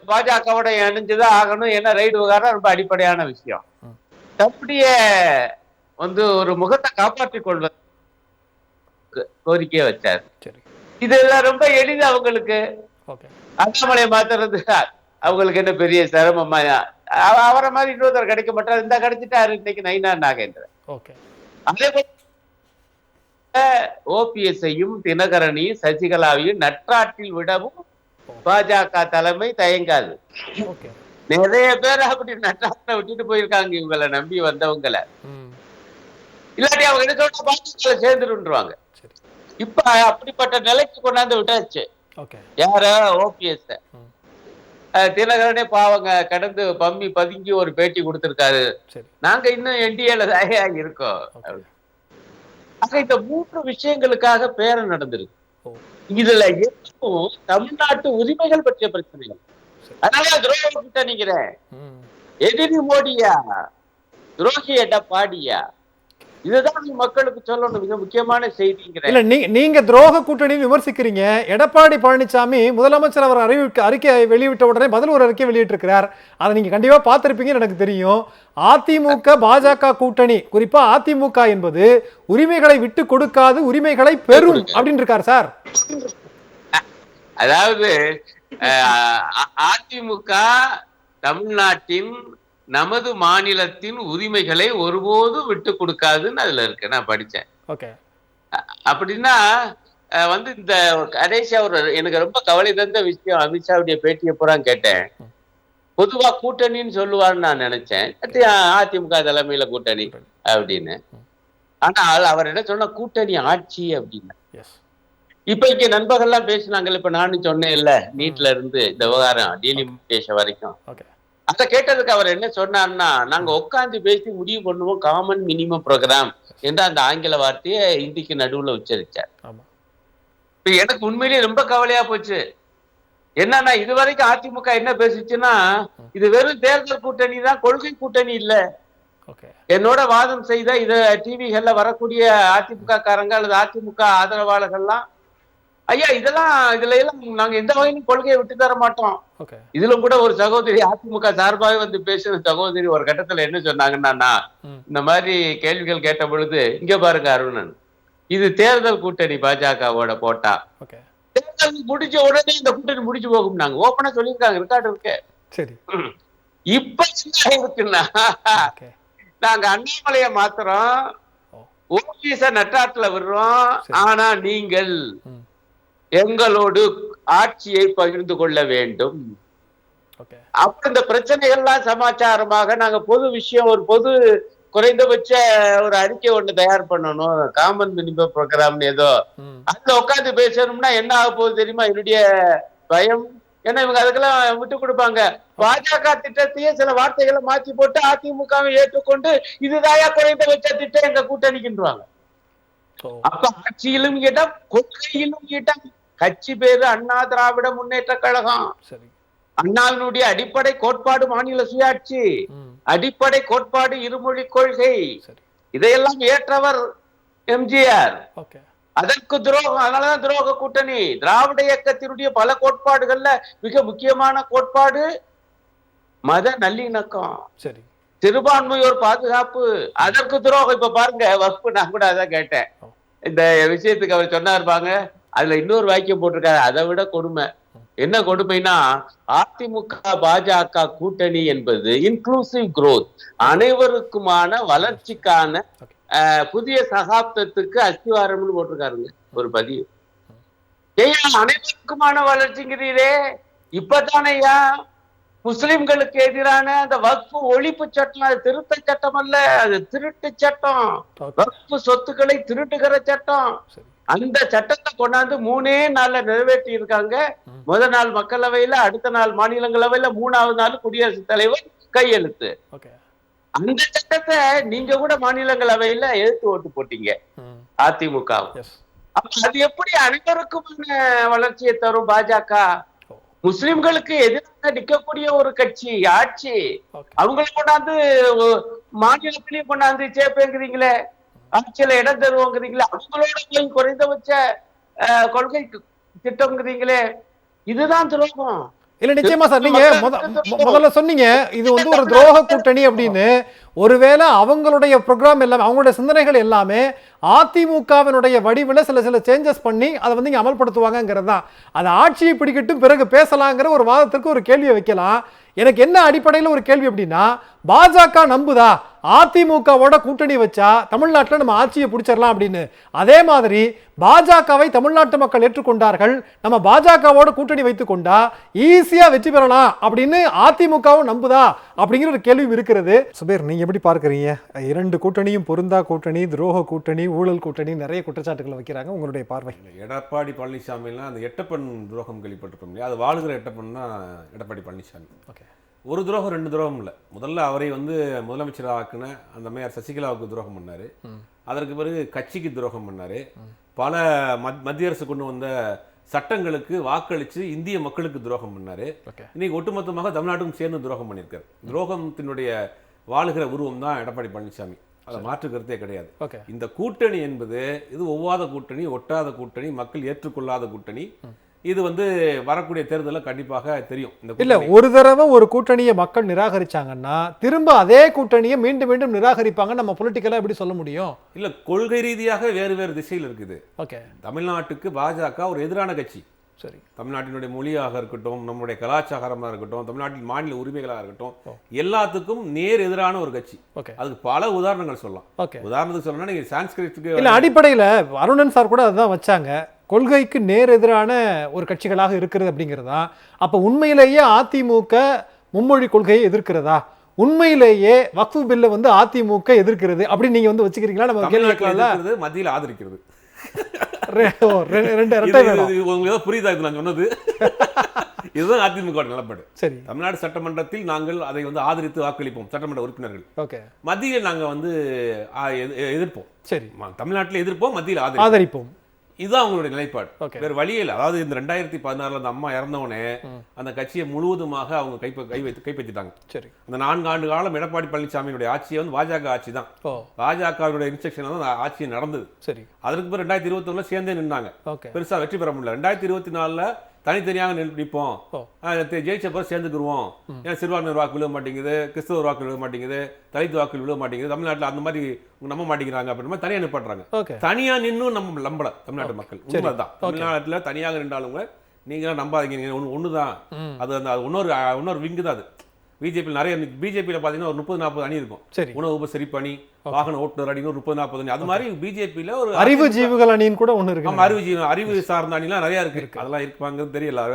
Speaker 3: பாஜகவோட இணைஞ்சுதான் ஆகணும், ஏன்னா ரைடு விவகாரம் ரொம்ப அடிப்படையான விஷயம். அப்படிய ஒரு முகத்தை காப்பாற்றிக் கொள்வது கோரிக்கையை வச்சார். இதெல்லாம் ரொம்ப எளிது அவங்களுக்கு. அண்ணாமலையை மாத்துறது அவங்களுக்கு என்ன பெரிய சிரமமா? அவரை மாதிரி இன்னொருத்தர் கிடைக்க மாட்டார். இந்த கிடைச்சிட்டாரு இன்னைக்கு நைனா நாகேந்திரன். அதே போல ஓபிஎஸ்ஐயும் தினகரனையும் சசிகலாவையும் நற்றாற்றில் விடவும் பாஜக தலைமை தயங்காது. நிறைய பேர் அப்படி நற்றாற்றை விட்டுட்டு போயிருக்காங்க இவங்களை நம்பி வந்தவங்களை. இல்லாட்டி அவங்க என்ன சொல்ற பாஜக சேர்ந்துருவாங்க. இப்ப அப்படிப்பட்ட நிலைக்கு கொண்டாந்து விட்டாச்சு. யார? ஓபிஎஸ். தினகரனே பாவங்க கடந்து பம்மி பதுங்கி ஒரு பேட்டி கொடுத்திருக்காரு, நாங்க இன்னும் என்டிஏல தாயா இருக்கோம். ஆக இந்த 3 விஷயங்களுக்காக பேரம் நடந்திருக்கு. இதுல எதுவும் தமிழ்நாட்டு உரிமைகள் பற்றிய பிரச்சனைகள். அதனால துரோக கூட்டணிங்கிறேன். எதிரி மோடியா, துரோகி எடப்பாடியா, இதுதான் மக்களுக்கு சொல்லணும் மிக முக்கியமான செய்திங்கிறேன்.
Speaker 1: இல்ல நீங்க துரோக கூட்டணி விமர்சிக்கிறீங்க. எடப்பாடி பழனிசாமி முதலமைச்சர் அவர் அறிக்கை வெளியிட்ட உடனே பதில் ஒரு அறிக்கை வெளியிட்டிருக்கிறார். அதை நீங்க கண்டிப்பா பார்த்திருப்பீங்கன்னு எனக்கு தெரியும். அதிமுக பாஜக கூட்டணி, குறிப்பா அதிமுக என்பது உரிமைகளை விட்டு கொடுக்காது, உரிமைகளை பெறும் அப்படின்னு இருக்காரு சார்.
Speaker 3: அதாவது அதிமுக தமிழ்நாட்டின் நமது மாநிலத்தின் உரிமைகளை ஒருபோதும் விட்டு கொடுக்காதுன்னு அதுல இருக்கு. நான் படிச்சேன். அப்படின்னா இந்த கடைசியா எனக்கு ரொம்ப கவலை தந்த விஷயம், அமித்ஷாவுடைய பேட்டியை பூரா கேட்டேன். பொதுவா கூட்டணின்னு சொல்லுவார்னு நான் நினைச்சேன், அதிமுக தலைமையில கூட்டணி அப்படின்னு. ஆனால் அவர் என்ன சொன்னா, கூட்டணி ஆட்சி அப்படின்னு. இப்ப இங்க நண்பர்கள்லாம் பேசினாங்கல்ல, இப்ப நானும் சொன்னேன் இல்ல, நீட்ல இருந்து இந்த விவகாரம் டீலிமிட்டேஷன் வரைக்கும். அத கேட்டதுக்கு அவர் என்ன சொன்னார்னா, நாங்க உட்காந்து பேசி முடிவு பண்ணுவோம் காமன் மினிமம் ப்ரோக்ராம் என்ற அந்த ஆங்கில வார்த்தையை இந்திக்கு நடுவுல உச்சரிச்சார். இப்ப எனக்கு உண்மையிலேயே ரொம்ப கவலையா போச்சு. என்னன்னா, இதுவரைக்கும் அதிமுக என்ன பேசிச்சுன்னா, இது வெறும் தேர்தல் கூட்டணி தான், கொள்கை கூட்டணி இல்ல. என்னோட வாதம் செய்த இத டிவிகள்ல வரக்கூடிய அதிமுக காரங்க அல்லது அதிமுக ஆதரவாளர்கள்லாம், ஐயா இதுல எல்லாம் நாங்க எந்த வகையிலும் கொள்கையை விட்டு தர மாட்டோம். இதுல கூட ஒரு சகோதரி அதிமுக சார்பாக பேசுற சகோதரி ஒரு கட்டத்துல என்ன சொன்னாங்கன்னா, இந்த மாதிரி கேள்விகள் கேட்ட பொழுது, இங்க பாருங்க அருணன், இது தேர்தல் கூட்டணி பாஜகவோட போட்டா, தேர்தல் முடிச்ச உடனே இந்த கூட்டணி முடிச்சு போகும் நாங்க ஓப்பனா சொல்லியிருக்காங்க, ரெக்கார்டு இருக்கு. இப்ப என்ன இருக்குன்னா, நாங்க அண்ணாமலைய மாத்துறோம், ஓபிஎஸ் நட்டாட்டுல விடுறோம், ஆனா நீங்கள் எங்களோடு ஆட்சியை பகிர்ந்து கொள்ள வேண்டும். அப்ப இந்த பிரச்சனைகள்லாம் சமாச்சாரமாக நாங்க பொது விஷயம், ஒரு பொது குறைந்தபட்ச ஒரு அறிக்கை ஒண்ணு தயார் பண்ணணும், காமன் மினிமம் ப்ரோக்ராம்னு ஏதோ, அதுல உட்காந்து பேசணும்னா என்ன ஆக போகுது தெரியுமா? என்னுடைய பயம். ஏன்னா இவங்க அதுக்கெல்லாம் விட்டு கொடுப்பாங்க. பாஜக திட்டத்தையே சில வார்த்தைகளை மாற்றி போட்டு அதிமுகவை ஏற்றுக்கொண்டு இதுதாயா குறைந்தபட்ச திட்டம் எங்க கூட்டணிக்குன்றாங்க. அப்ப ஆட்சியிலும் கேட்டா, கொள்கையிலும் கேட்டா, கட்சி பேரு அண்ணா திராவிட முன்னேற்ற கழகம்.
Speaker 1: சரி.
Speaker 3: அண்ணாவினுடைய அடிப்படை கோட்பாடு மாநில சுயாட்சி, அடிப்படை கோட்பாடு இருமொழி கொள்கை,
Speaker 1: சரி.
Speaker 3: இதையெல்லாம் ஏற்றவர் எம்ஜிஆர்.
Speaker 1: ஓகே.
Speaker 3: அதற்கு துரோகம், அதனாலதான் துரோக கூட்டணி. திராவிட இயக்கத்தினுடைய பல கோட்பாடுகள்ல மிக முக்கியமான கோட்பாடு மத நல்லிணக்கம்,
Speaker 1: சரி,
Speaker 3: சிறுபான்மையோர் பாதுகாப்பு. அதற்கு துரோகம். இப்ப பாருங்க, வகுப்பு நான் கூட அதான் கேட்டேன். இந்த விஷயத்துக்கு அவர் சொன்னாருப்பாங்க, அதுல இன்னொரு வாக்கியம் போட்டிருக்காரு, அதை விட கொடுமை. என்ன கொடுமைனா, அதிமுக பாஜக கூட்டணி என்பது இன்க்ளூசிவ் குரோத், அனைவருக்குமான வளர்ச்சிக்கான புதிய சகாப்தத்துக்கு அஸ்திவாரம்னு போட்டிருக்காருங்க ஒரு பதிவு. ஏயா அனைவருக்குமான வளர்ச்சிங்கிறீரே? இப்பதானையா முஸ்லிம்களுக்கு எதிரான அந்த வக்ஃபு ஒழிப்பு சட்டம், அது திருத்த சட்டம் அல்ல, அது திருட்டு சட்டம், வக்ஃபு சொத்துக்களை திருட்டுகிற சட்டம். அந்த சட்டத்தை கொண்டாந்து 3 நாள்ல நிறைவேற்றி இருக்காங்க. முதல் நாள் மக்களவையில, அடுத்த நாள் மாநிலங்களவையில, 3வது நாள் குடியரசுத் தலைவர் கையெழுத்து. அந்த சட்டத்தை நீங்க கூட மாநிலங்களவையில எதிர்த்து ஓட்டு போட்டீங்க அதிமுக. அப்ப அது எப்படி அனைவருக்குமான வளர்ச்சியை தரும் பாஜக? முஸ்லிம்களுக்கு எதிராக நிற்கக்கூடிய ஒரு கட்சி ஆட்சி, அவங்களை கொண்டாந்து மாநிலத்திலையும் கொண்டாந்து சேர்ப்பேங்கிறீங்களே, ஆட்சியில இடம் தருவோங்கிறீங்களே, அவங்களோட போய் குறைந்தபட்ச கொள்கை திட்டம்ங்கிறீங்களே, இதுதான் துரோகம்.
Speaker 1: இல்ல நிச்சயமா சார், நீங்க முதல்ல சொன்னீங்க இது வந்து ஒரு துரோக கூட்டணி அப்படின்னு. ஒருவேளை அவங்களுடைய ப்ரோக்ராம் எல்லாமே, அவங்களுடைய சிந்தனைகள் எல்லாமே அதிமுகவினுடைய வடிவில் சில சேஞ்சஸ் பண்ணி அதை வந்து இங்கே அமல்படுத்துவாங்கிறது தான். அதை ஆட்சியை பிடிக்கட்டும் பிறகு பேசலாங்கிற ஒரு வாதத்திற்கு ஒரு கேள்வியை வைக்கலாம். எனக்கு என்ன அடிப்படையில் ஒரு கேள்வி அப்படின்னா, பாஜக நம்புதா அதிமுகவோட கூட்டணி வச்சா தமிழ்நாட்டில் நம்ம ஆட்சியை பிடிச்சிடலாம் அப்படின்னு? அதே மாதிரி பாஜகவை தமிழ்நாட்டு மக்கள் ஏற்றுக்கொண்டார்கள், நம்ம பாஜகவோட கூட்டணி வைத்துக் கொண்டா ஈஸியா வெற்றி பெறலாம் அப்படின்னு அதிமுகவும் நம்புதா அப்படிங்கிற ஒரு கேள்வி இருக்கிறது. சுபேர், நீங்க எப்படி பார்க்கறீங்க? 2 கூட்டணியும் பொருந்தா கூட்டணி, துரோக கூட்டணி, ஊழல் கூட்டணி, நிறைய குற்றச்சாட்டுகளை வைக்கிறாங்க. உங்களுடைய பார்வை?
Speaker 4: எடப்பாடி பழனிசாமிலாம் அந்த எட்டப்பன் துரோகம் கேள்விப்பட்டிருப்போம் இல்லையா? அது வாழுகிற எட்டப்பன் தான் எடப்பாடி பழனிசாமி. ஓகே, ஒரு துரோகம் 2 துரோகம் இல்லை. முதல்ல அவரை வந்து முதலமைச்சராக ஆக்குன அந்த மேயர் சசிகலாவுக்கு துரோகம் பண்ணாரு. அதற்கு பிறகு கட்சிக்கு துரோகம் பண்ணாரு. பல மத்திய அரசு கொண்டு வந்த சட்டங்களுக்கு வாக்களித்து இந்திய மக்களுக்கு துரோகம் பண்ணாரு. இன்னைக்கு ஒட்டுமொத்தமாக தமிழ்நாட்டுக்கும் சேர்ந்து துரோகம் பண்ணியிருக்காரு. துரோகத்தினுடைய வாழுகிற உருவம் தான் எடப்பாடி பழனிசாமி. அதை மாற்று கருத்தே கிடையாது. இந்த கூட்டணி என்பது இது ஒவ்வாத கூட்டணி, ஒட்டாத கூட்டணி, மக்கள் ஏற்றுக்கொள்ளாத கூட்டணி. இது வந்து வரக்கூடிய தேர்தலில் கண்டிப்பாக தெரியும்.
Speaker 1: இல்ல, ஒரு தடவை ஒரு கூட்டணியை மக்கள் நிராகரிச்சாங்கன்னா திரும்ப அதே கூட்டணியை மீண்டும் மீண்டும் நிராகரிப்பாங்க. நம்ம பொலிட்டிக்கலா எப்படி சொல்ல முடியும்? இல்ல,
Speaker 4: கொள்கை ரீதியாக வேறு வேறு திசையில் இருக்குது. ஓகே, தமிழ்நாட்டுக்கு பாஜக ஒரு எதிரான கட்சி. சரி, தமிழ்நாட்டினுடைய மொழியாக இருக்கட்டும், நம்முடைய கலாச்சாரமாக இருக்கட்டும், தமிழ்நாட்டின் மாநில உரிமைகளாக இருக்கட்டும், எல்லாத்துக்கும் நேர் எதிரான ஒரு கட்சி. அதுக்கு பல உதாரணங்கள் சொல்லலாம். உதாரணத்துக்கு சொல்லணும்னா நீங்க சான்ஸ்கிரிட்டுக்கு
Speaker 1: இல்ல, அடிப்படையில் அருணன் சார் கூட அதுதான் வச்சாங்க, கொள்கைக்கு நேர் எதிரான ஒரு கட்சிகளாக இருக்கிறது அப்படிங்கிறதா. அப்ப உண்மையிலேயே அதிமுக மும்மொழி கொள்கையை எதிர்க்கிறதா? உண்மையிலேயே வக்ஃபு பில்லை வந்து அதிமுக எதிர்க்கிறது அப்படின்னு நீங்க வந்து வச்சுக்கிறீங்களா? நம்ம கேள்வி கேட்கலாம்ல.
Speaker 4: மத்தியில் ஆதரிக்கிறது.
Speaker 1: புரியுதா
Speaker 4: இது நான் சொன்னது? இதுதான் அதிமுக நிலப்பாடு. சரி, தமிழ்நாடு சட்டமன்றத்தில் நாங்கள் அதை வந்து ஆதரித்து வாக்களிப்போம் சட்டமன்ற உறுப்பினர்கள். ஓகே, மத்தியில் நாங்க வந்து எதிர்ப்போம். சரி, தமிழ்நாட்டில் எதிர்ப்போம், மத்தியில் ஆதரிப்போம். இதுதான் அவங்களுடைய நிலைப்பாடு. வேற வழியே இல்லை. அதாவது இந்த 2016 அந்த அம்மா இறந்தவனே அந்த கட்சியை முழுவதுமாக அவங்க கைப்பற்றிட்டாங்க. சரி, அந்த 4 ஆண்டு காலம் எடப்பாடி பழனிசாமியினுடைய ஆட்சியை வந்து பாஜக ஆட்சி தான். பாஜகவுடைய இன்ஸ்ட்ரக்ஷன் தான் ஆட்சி நடந்தது. சரி, அதற்கு பிறகு 2021 சேர்ந்தே நின்றாங்க. பெருசா வெற்றி பெற முடியல. 2024 தனித்தனியாக நிற்போம், ஜெயிச்ச பிறகு சேர்ந்துக்குருவோம். ஏன்னா சிறுபான்மையர் வாக்கு விழுவ மாட்டேங்குது, கிறிஸ்தவ வாக்கு விழுவ மாட்டேங்குது, தலித் வாக்கு விழுவ மாட்டேங்குது, தமிழ்நாட்டில் அந்த மாதிரி நம்ப மாட்டேங்கிறாங்க அப்படின்னு தனியாக நிப்பாட்டுறாங்க. தனியா நின்னும் நம்ம நம்பல தமிழ்நாட்டு மக்கள். உண்மைதான், தமிழ்நாட்டில் தனியாக நின்றாலும் நீங்க நம்பாதீங்க, ஒண்ணுதான் அது. அந்த இன்னொரு விங்கு தான் அது. பிஜேபி நிறைய பிஜேபியில் பார்த்தீங்கன்னா ஒரு 30-40 அணி இருக்கும். உணவு உபசரிப்பு அணி, வாகன ஓட்டுநர் அணி 30-40 அணி. அது மாதிரி பிஜேபியில் ஒரு
Speaker 1: அறிவு ஜீவிகள் அணின்னு கூட ஒன்று இருக்கு.
Speaker 4: அறிவு சார்ந்த அணிலாம் நிறைய இருக்கு. அதெல்லாம் இருப்பாங்கன்னு தெரியல.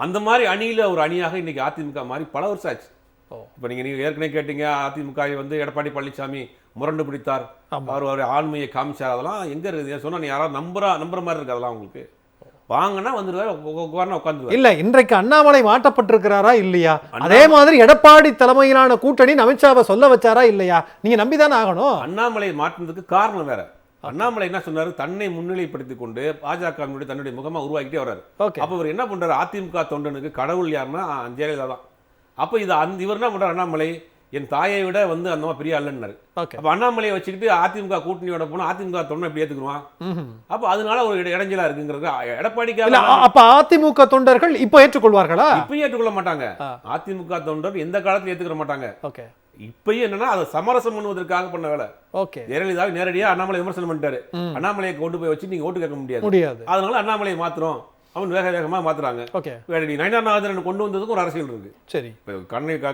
Speaker 4: அந்த மாதிரி அணியில ஒரு அணியாக இன்னைக்கு அதிமுக மாதிரி பல வருஷம் ஆச்சு. இப்ப நீங்க ஏற்கனவே கேட்டீங்க, அதிமுக வந்து எடப்பாடி பழனிசாமி முரண்டு பிடித்தார், அவர் ஆண்மையை காமிச்சார். அதெல்லாம் எங்க இருக்குது? சொன்னா நீ யாராவது நம்புற மாதிரி இருக்கு? அதெல்லாம் உங்களுக்கு வாங்கினா வந்துருவாரு.
Speaker 1: இல்ல, இன்றைக்கு அண்ணாமலை மாட்டப்பட்டிருக்கிறாரா இல்லையா? அதே மாதிரி எடப்பாடி தலைமையிலான கூட்டணி அமித்ஷாவை சொல்ல வச்சாரா இல்லையா? நீங்க நம்பிதானே ஆகணும்.
Speaker 4: அண்ணாமலை மாற்றினதுக்கு காரணம் வேற. அண்ணாமலை என்ன சொன்னாரு, தன்னை முன்னிலைப்படுத்திக் கொண்டு பாஜகவினுடைய தன்னுடைய முகமா உருவாக்கிட்டே வர்றாரு.
Speaker 1: ஓகே.
Speaker 4: அப்ப இவர் என்ன பண்றாரு, அதிமுக தொண்டனுக்கு கடவுள் யாருன்னா ஜெயலலிதா தான். அப்ப இது இவர் என்ன பண்றாரு, அண்ணாமலை என் தாயை விட வந்து அந்த மாதிரி பெரிய அல்லன்னாரு.
Speaker 1: ஓகே.
Speaker 4: அப்ப அண்ணாமலையை வச்சுக்கிட்டு அதிமுக கூட்டணியோட போனா அதிமுக தொண்டை எப்படி ஏத்துக்குவான்? அப்ப அதனால ஒரு இடைஞ்சலா இருக்குங்கிறது எடப்பாடிக்கு.
Speaker 1: அப்ப அதிமுக தொண்டர்கள் இப்ப ஏற்றுக்கொள்வார்களா?
Speaker 4: இப்பயும் ஏற்றுக்கொள்ள மாட்டாங்க. அதிமுக தொண்டர் எந்த காலத்துல ஏத்துக்கிற மாட்டாங்க.
Speaker 1: ஓகே.
Speaker 4: இப்பயும் என்னன்னா அதை சமரசம் பண்ணுவதற்காக பண்ண வேலை.
Speaker 1: ஓகே.
Speaker 4: ஜெயலலிதாவை நேரடியா அண்ணாமலை விமர்சனம் பண்ணிட்டாரு. அண்ணாமலையை கொண்டு போய் வச்சு நீங்க ஓட்டு கேட்க முடியாது. அதனால அண்ணாமலையை மாத்திரம் அவன் வேகமா மாத்துறாங்க.
Speaker 1: ஓகே.
Speaker 4: நயனார் நாகேந்திரன் கொண்டு வந்ததுக்கும் ஒரு அரசியல் இருக்கு.
Speaker 1: சரி.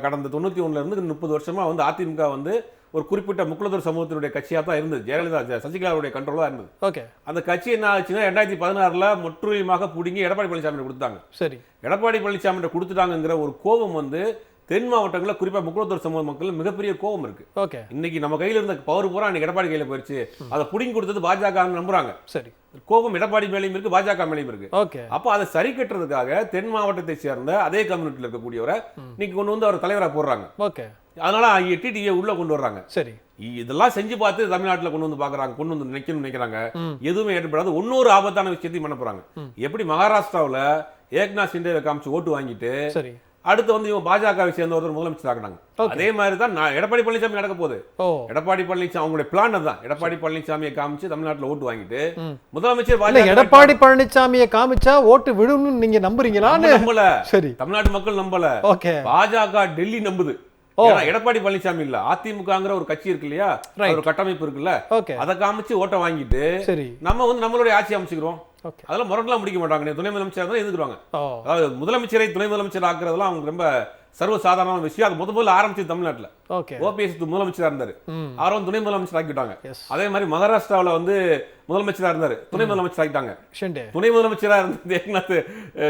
Speaker 4: கடந்த 91 இருந்து 30 வருஷமா வந்து அதிமுக வந்து ஒரு குறிப்பிட்ட முக்குலத்தூர் சமூகத்தினுடைய கட்சியா தான் இருந்தது. ஜெயலலிதா சசிகலாவுடைய கண்ட்ரோலா இருந்தது.
Speaker 1: ஓகே. அந்த
Speaker 4: கட்சி என்ன ஆச்சுன்னா 2016 முற்றுகையாக புடுங்கி எடப்பாடி பழனிசாமி கொடுத்தாங்க.
Speaker 1: சரி.
Speaker 4: எடப்பாடி பழனிசாமி கொடுத்துட்டாங்கிற ஒரு கோபம் வந்து தென் மாவட்டங்களில் குறிப்பா முக்குலத்தூர் சமூக மக்கள் மிகப்பெரிய கோபம் இருக்கு.
Speaker 1: ஓகே. இன்னைக்கு
Speaker 4: நம்ம கையில இருந்த பவர் பூரா அன்னைக்கு எடப்பாடி கையில போயிடுச்சு. அதை புடிங்கி கொடுத்தது பாஜக நம்புறாங்க.
Speaker 1: சரி.
Speaker 4: கோபம் எடப்பாடி மேலையும் இருக்கு, பாஜக மேலையும் இருக்கு.
Speaker 1: ஓகே.
Speaker 4: அப்போ அதை சரி கட்டுறதுக்காக தென் மாவட்டத்தை சேர்ந்த அதே கம்யூனிட்டியில் இருக்கக்கூடியவரை இன்னைக்கு கொண்டு வந்து அவர் தலைவராக போடுறாங்க.
Speaker 1: ஓகே. அதனால
Speaker 4: டிடிஏ உள்ள கொண்டு வர்றாங்க.
Speaker 1: சரி.
Speaker 4: இதெல்லாம் செஞ்சு பார்த்து தமிழ்நாட்டில் கொண்டு வந்து பாக்குறாங்க, கொண்டு வந்து நினைக்கிறாங்க. எதுவுமே ஏற்படாது. இன்னொரு ஆபத்தான விஷயத்தையும் பண்ண போறாங்க. எப்படி மகாராஷ்டிராவில் ஏக்நாத் சிண்டேவை காமிச்சு ஓட்டு வாங்கிட்டு
Speaker 1: சரி
Speaker 4: அடுத்து வந்து இவங்க பாஜகவை சேர்ந்த ஒருத்தர் முதலமைச்சர் ஆகினாங்க. அதே மாதிரி தான் எடப்பாடி பழனிசாமி நடக்க போகுது. எடப்பாடி பழனிசாமி அவங்களுடைய பிளான் தான். எடப்பாடி பழனிசாமியை காமிச்சு தமிழ்நாட்டில் ஓட்டு வாங்கிட்டு முதலமைச்சர்
Speaker 1: எடப்பாடி பழனிசாமியை காமிச்சா ஓட்டு விடும்னு நீங்க நம்புறீங்களா?
Speaker 4: நம்பல. சரி. தமிழ்நாட்டு மக்கள் நம்பல. பாஜக டெல்லி நம்புது. எடப்பாடி பழனிசாமி இல்ல, அதிமுகங்கிற ஒரு கட்சி இருக்கு இல்லையா, ஒரு கட்டமைப்பு இருக்குல்ல, அதை காமிச்சு ஓட்ட வாங்கிட்டு நம்ம வந்து நம்மளுடைய ஆட்சி அமைச்சுக்கிறோம். அதெல்லாம் முரண்டெல்லாம் முடிக்க மாட்டாங்க. துணை முதலமைச்சர் தான் எதிர்க்கிறாங்க. அதாவது முதலமைச்சரை துணை முதலமைச்சர் ஆக்குறதெல்லாம் அவங்க ரொம்ப சர்வசாதாரண விஷயம். அது முதல்ல ஆரம்பிச்சது தமிழ்நாட்டில். ஓபிஎஸ் முதலமைச்சரா இருந்தாரு, அவரும் துணை முதலமைச்சர் ஆக்கிட்டாங்க. அதே மாதிரி மகாராஷ்டிராவில் வந்து முதலமைச்சரா இருந்தாரு, துணை முதலமைச்சர் ஆகிட்டாங்க. துணை முதலமைச்சரா இருந்த ஏக்நாத்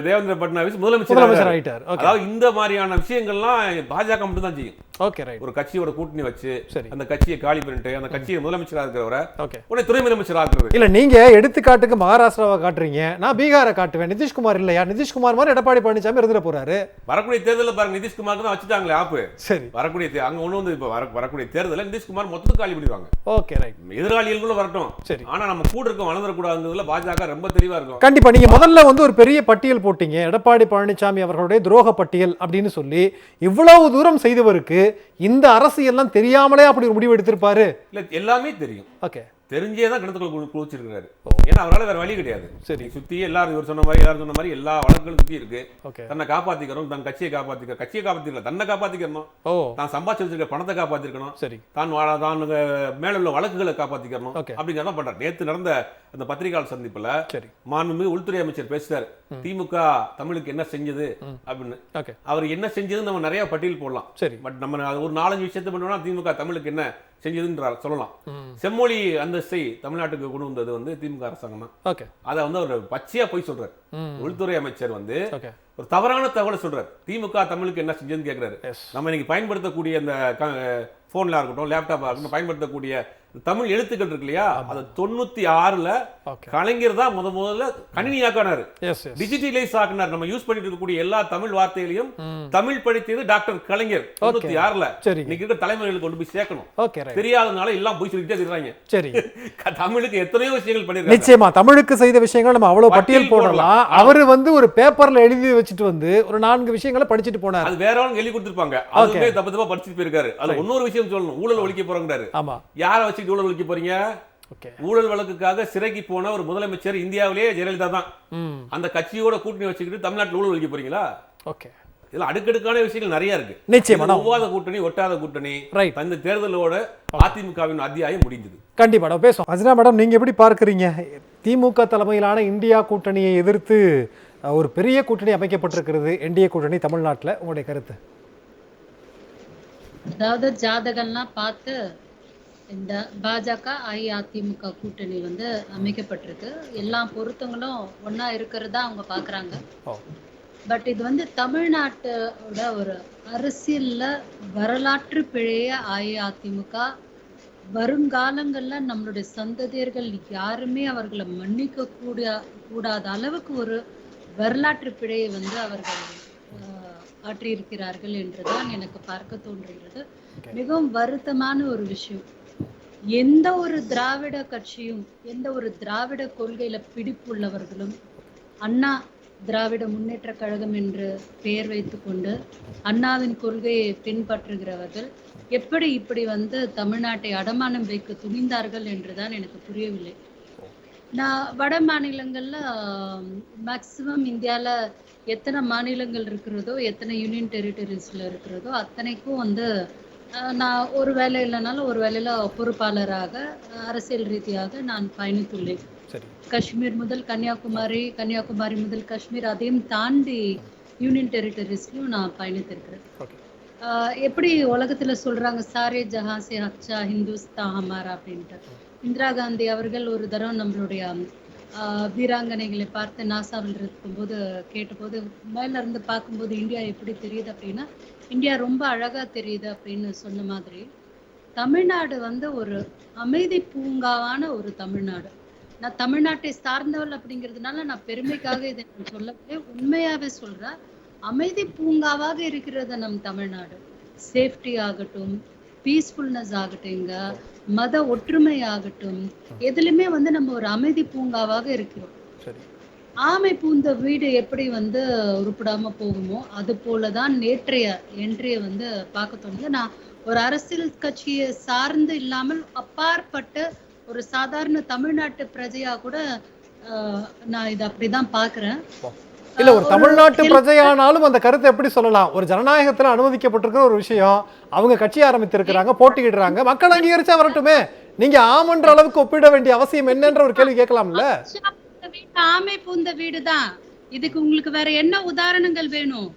Speaker 4: தேவேந்திர பட்னாவிஸ் முதலமைச்சர் ஆகிட்டார். அதாவது இந்த மாதிரியான விஷயங்கள்லாம் பாஜக மட்டும் தான் செய்யும். ஒரு கட்சியோட கூட்டணி வச்சு அந்த கட்சியை காலி பண்ணிட்டு அந்த கட்சியை முதலமைச்சரா இருக்கிறவரை உடனே துணை முதலமைச்சர் ஆக்குறது.
Speaker 1: இல்ல நீங்க எடுத்துக்காட்டுக்கு மகாராஷ்டிராவை காட்டுறீங்க, நான் பீகாரை காட்டுவேன். நிதிஷ்குமார் இல்லையா? நிதிஷ்குமார் மாதிரி எடப்பாடி பழனிசாமி இருந்துட போறாரு.
Speaker 4: வரக்கூடிய தேர்தலில் பாருங்க, நிதிஷ்குமார் தான் வச்சுட்டாங்களே ஆப்பு. சரி. வரக்கூடிய அங்க ஒண்ணு வந்து இப்ப வரக்கூடிய தேர்தலில் நிதிஷ்குமார் மொத்தத்துக்கு காலி பண்ணிடுவாங்க. Okay right. எதிராளிகளுக்குள்ள வரட்டும். சரி. ஆனா நம்ம கூட இருக்க வளர்ந்துடக்கூடாதுல பாஜக ரொம்ப தெளிவா இருக்கும்.
Speaker 1: கண்டிப்பா. நீங்க முதல்ல வந்து ஒரு பெரிய பட்டியல் போட்டீங்க, எடப்பாடி பழனிசாமி அவர்களுடைய துரோக பட்டியல் அப்படின்னு சொல்லி. இவ்வளவு தூரம் செய்தவருக்கு இந்த அரசியல்லாம் தெரியாமலே அப்படி ஒரு முடிவு எடுத்திருப்பாரு?
Speaker 4: இல்ல, எல்லாமே தெரியும்.
Speaker 1: ஓகே.
Speaker 4: தெரிஞ்சே தான் கிணத்துக்குள்ள குளிச்சிருக்காரு. ஏன்னா அவரால் வேற வழி கிடையாது. சரி. சுத்தி எல்லாரும் இவர் சொன்ன மாதிரி எல்லா வழக்குகளும் சுத்தி இருக்கு. தன்னை காப்பாத்திக்கணும், தன் கட்சியை காப்பாத்திக்கல, தன்னை காப்பாத்திக்கணும், தான் சம்பாதிச்சு வச்சிருக்க பணத்தை காப்பாத்திருக்கணும். சரி. தான் மேல உள்ள வழக்குகளை காப்பாத்திக்கணும் அப்படிங்கிறத பண்றாரு. நேத்து நடந்த அந்த பத்திரிகையாளர் சந்திப்புல மாண்புமிகு உள்துறை அமைச்சர் பேசுறாரு, திமுக தமிழுக்கு என்ன செஞ்சது அப்படின்னு. அவர் என்ன செஞ்சதுன்னு நம்ம நிறைய பட்டியல் போடலாம். சரி. பட் நம்ம ஒரு 4-5 விஷயத்தை பண்ணோம்னா திமுக தமிழுக்கு என்ன செஞ்சதுன்றார் சொல்லலாம். செம்மொழி அந்தஸ்தை தமிழ்நாட்டுக்கு கொண்டு வந்தது வந்து திமுக அரசாங்கம் தான். அதை வந்து அவர் பச்சையா போய் சொல்றாரு. உள்துறை அமைச்சர் வந்து ஒரு தவறான தகவலை சொல்றாரு. திமுக தமிழுக்கு என்ன செஞ்சதுன்னு கேட்கிறாரு. நம்ம இன்னைக்கு பயன்படுத்தக்கூடிய அந்த போன்ல இருக்கட்டும், லேப்டாப்பா இருக்கட்டும், பயன்படுத்தக்கூடிய தமிழ் எழுத்துக்கள் இருக்கு இல்லையா, அது 96ல கலைஞர் தான் முதல்ல கணினியாக்கினாரு, டிஜிட்டலைஸ் ஆக்கினார். நம்ம யூஸ் பண்ணிட்டு இருக்கக்கூடிய எல்லா தமிழ் வார்த்தைகளையும் தமிழ் படித்தது டாக்டர் கலைஞர் 96ல. இன்னைக்கு இருக்க தலைமுறைகளுக்கு கொண்டு போய் சேர்க்கணும். தெரியாதனால எல்லாம் போய் சொல்லிட்டே இருக்காங்க. சரி. தமிழுக்கு எத்தனையோ விஷயங்கள் பண்ணிருக்காங்க.
Speaker 1: நிச்சயமா தமிழுக்கு செய்த விஷயங்கள் நம்ம அவ்வளவு பட்டியல் போடலாம். அவரு வந்து ஒரு பேப்பர்ல எழுதி வச்சுட்டு வந்து ஒரு 4 விஷயங்களை படிச்சுட்டு போனார்.
Speaker 4: அது வேற ஆளுங்க எழுதி கொடுத்திருப்பாங்க, அதுவே தப்பு தப்பா படிச்சுட்டு போயிருக்காரு. அது இன்னொரு விஷயம் சொல்லணும், ஊழல் ஒழிக்க போறாங்கறாரு. ஆமா. யாரை வச்சு ஊழல் ஒழிக்க போறீங்க? ஊழல் வழக்குக்காக சிறைக்கு போன ஒரு முதலமைச்சர் இந்தியாவிலேயே ஜெயலலிதா தான். அந்த கட்சியோட கூட்டணி வச்சுக்கிட்டு தமிழ்நாட்டில் ஊழல் ஒழிக்க போறீங்களா? ஓகே. இதுல அடுக்கடுக்கான விஷயங்கள் நிறைய இருக்கு. நிச்சயமா ஒவ்வாத கூட்டணி, ஒட்டாத கூட்டணி. இந்த தேர்தலோட அதிமுகவின் அத்தியாயம் முடிஞ்சது.
Speaker 1: கண்டிப்பா நம்ம பேசுவோம். அஜினா மேடம், நீங்க எப்படி பார்க்கறீங்க? திமுக தலைமையிலான இந்தியா கூட்டணியை எதிர்த்து ஒரு பெரிய கூட்டணி அமைக்கப்பட்டிருக்கிறது, என்டிஏ கூட்டணி தமிழ்நாட்டில். உங்களுடைய கருத்து?
Speaker 5: அதாவது ஜாதகம்லாம் பார்த்து இந்த பாஜக அஇஅதிமுக கூட்டணி வந்து அமைக்கப்பட்டிருக்கு. எல்லா பொருத்தங்களும் ஒன்றா இருக்கிறதா அவங்க பார்க்குறாங்க. பட் இது வந்து தமிழ்நாட்டோட ஒரு அரசியலில் வரலாற்று பிழைய அஇஅதிமுக வருங்காலங்களில் நம்மளுடைய சந்ததியர்கள் யாருமே அவர்களை மன்னிக்க கூடாத அளவுக்கு ஒரு வரலாற்று பிழையை வந்து அவர்கள் ஆற்றியிருக்கிறார்கள் என்றுதான் எனக்கு பார்க்க தோன்றுகிறது. மிகவும் வருத்தமான ஒரு விஷயம். எந்த ஒரு திராவிட கட்சியும் எந்த ஒரு திராவிட கொள்கையில பிடிப்புள்ளவர்களும் அண்ணா திராவிட முன்னேற்ற கழகம் என்று பெயர் வைத்துக்கொண்டு அண்ணாவின் கொள்கையை பின்பற்றுகிறவர்கள் எப்படி இப்படி வந்து தமிழ்நாட்டை அடமானம் வைக்க துணிந்தார்கள் என்றுதான் எனக்கு புரியவில்லை. நான் வட மாநிலங்கள்ல மேக்சிமம் இந்தியால எத்தனை மாநிலங்கள் இருக்கிறதோ, எத்தனை யூனியன் டெரிட்டரிஸ்ல இருக்கிறதோ அத்தனைக்கும் வந்து நான் ஒரு வேலை இல்லைனாலும் ஒரு வேலையில பொறுப்பாளராக அரசியல் ரீதியாக நான் பயணித்துள்ளேன். காஷ்மீர் முதல் கன்னியாகுமரி, கன்னியாகுமரி முதல் காஷ்மீர், அதையும் தாண்டி யூனியன் டெரிட்டரிஸ்லயும் நான் பயணித்திருக்கிறேன். எப்படி உலகத்துல சொல்றாங்க சாரே ஜஹான் சே அச்சா ஹிந்துஸ்தான் ஹமாரா அப்படின்ட்டு. இந்திரா காந்தி அவர்கள் ஒரு தடவை நம்மளுடைய வீராங்கனைகளை பார்த்து நாசாவில் இருக்கும்போது கேட்டபோது மேல இருந்து பார்க்கும்போது இந்தியா எப்படி தெரியுது அப்படின்னா, இந்தியா ரொம்ப அழகா தெரியுது அப்படின்னு சொன்ன மாதிரி தமிழ்நாடு வந்து ஒரு அமைதி பூங்காவான ஒரு தமிழ்நாடு. நான் தமிழ்நாட்டை சார்ந்தவள் அப்படிங்கிறதுனால நான் பெருமைக்காக இதை நான் சொல்லவே, உண்மையாவே சொல்றேன். அமைதி பூங்காவாக இருக்கிறது நம் தமிழ்நாடு. சேஃப்டி ஆகட்டும், பீஸ்ஃபுல்னஸ் ஆகட்டுங்க, மத ஒற்றுமை ஆகட்டும், எதுலையுமே வந்து நம்ம ஒரு அமைதி பூங்காவாக இருக்கிறோம். ஆமை பூந்த வீடு எப்படி வந்து உருப்படாம போகுமோ அது போலதான் நேற்றைய வந்து பார்க்க தோணுது. நான் ஒரு அரசியல் கட்சியை சார்ந்து இல்லாமல் அப்பாற்பட்ட ஒரு சாதாரண தமிழ்நாட்டு பிரஜையா கூட நான் இதை அப்படிதான் பாக்குறேன்.
Speaker 1: இல்ல ஒரு தமிழ்நாட்டு பிரஜையானாலும் அந்த கருத்தை எப்படி சொல்லலாம்? ஒரு ஜனநாயகத்துல அனுமதிக்கப்பட்டிருக்கிற ஒரு விஷயம், அவங்க கட்சி ஆரம்பித்திருக்கிறாங்க, போட்டியிடுறாங்க, மக்கள் அங்கீகரிச்சா வரட்டுமே, நீங்க ஆமன்ற அளவுக்கு ஒப்பிட வேண்டிய அவசியம் என்னன்ற ஒரு கேள்வி கேட்கலாம்ல.
Speaker 5: ஆமை பூந்த வீடுதான். இதுக்கு உங்களுக்கு வேற என்ன உதாரணங்கள் வேணும்?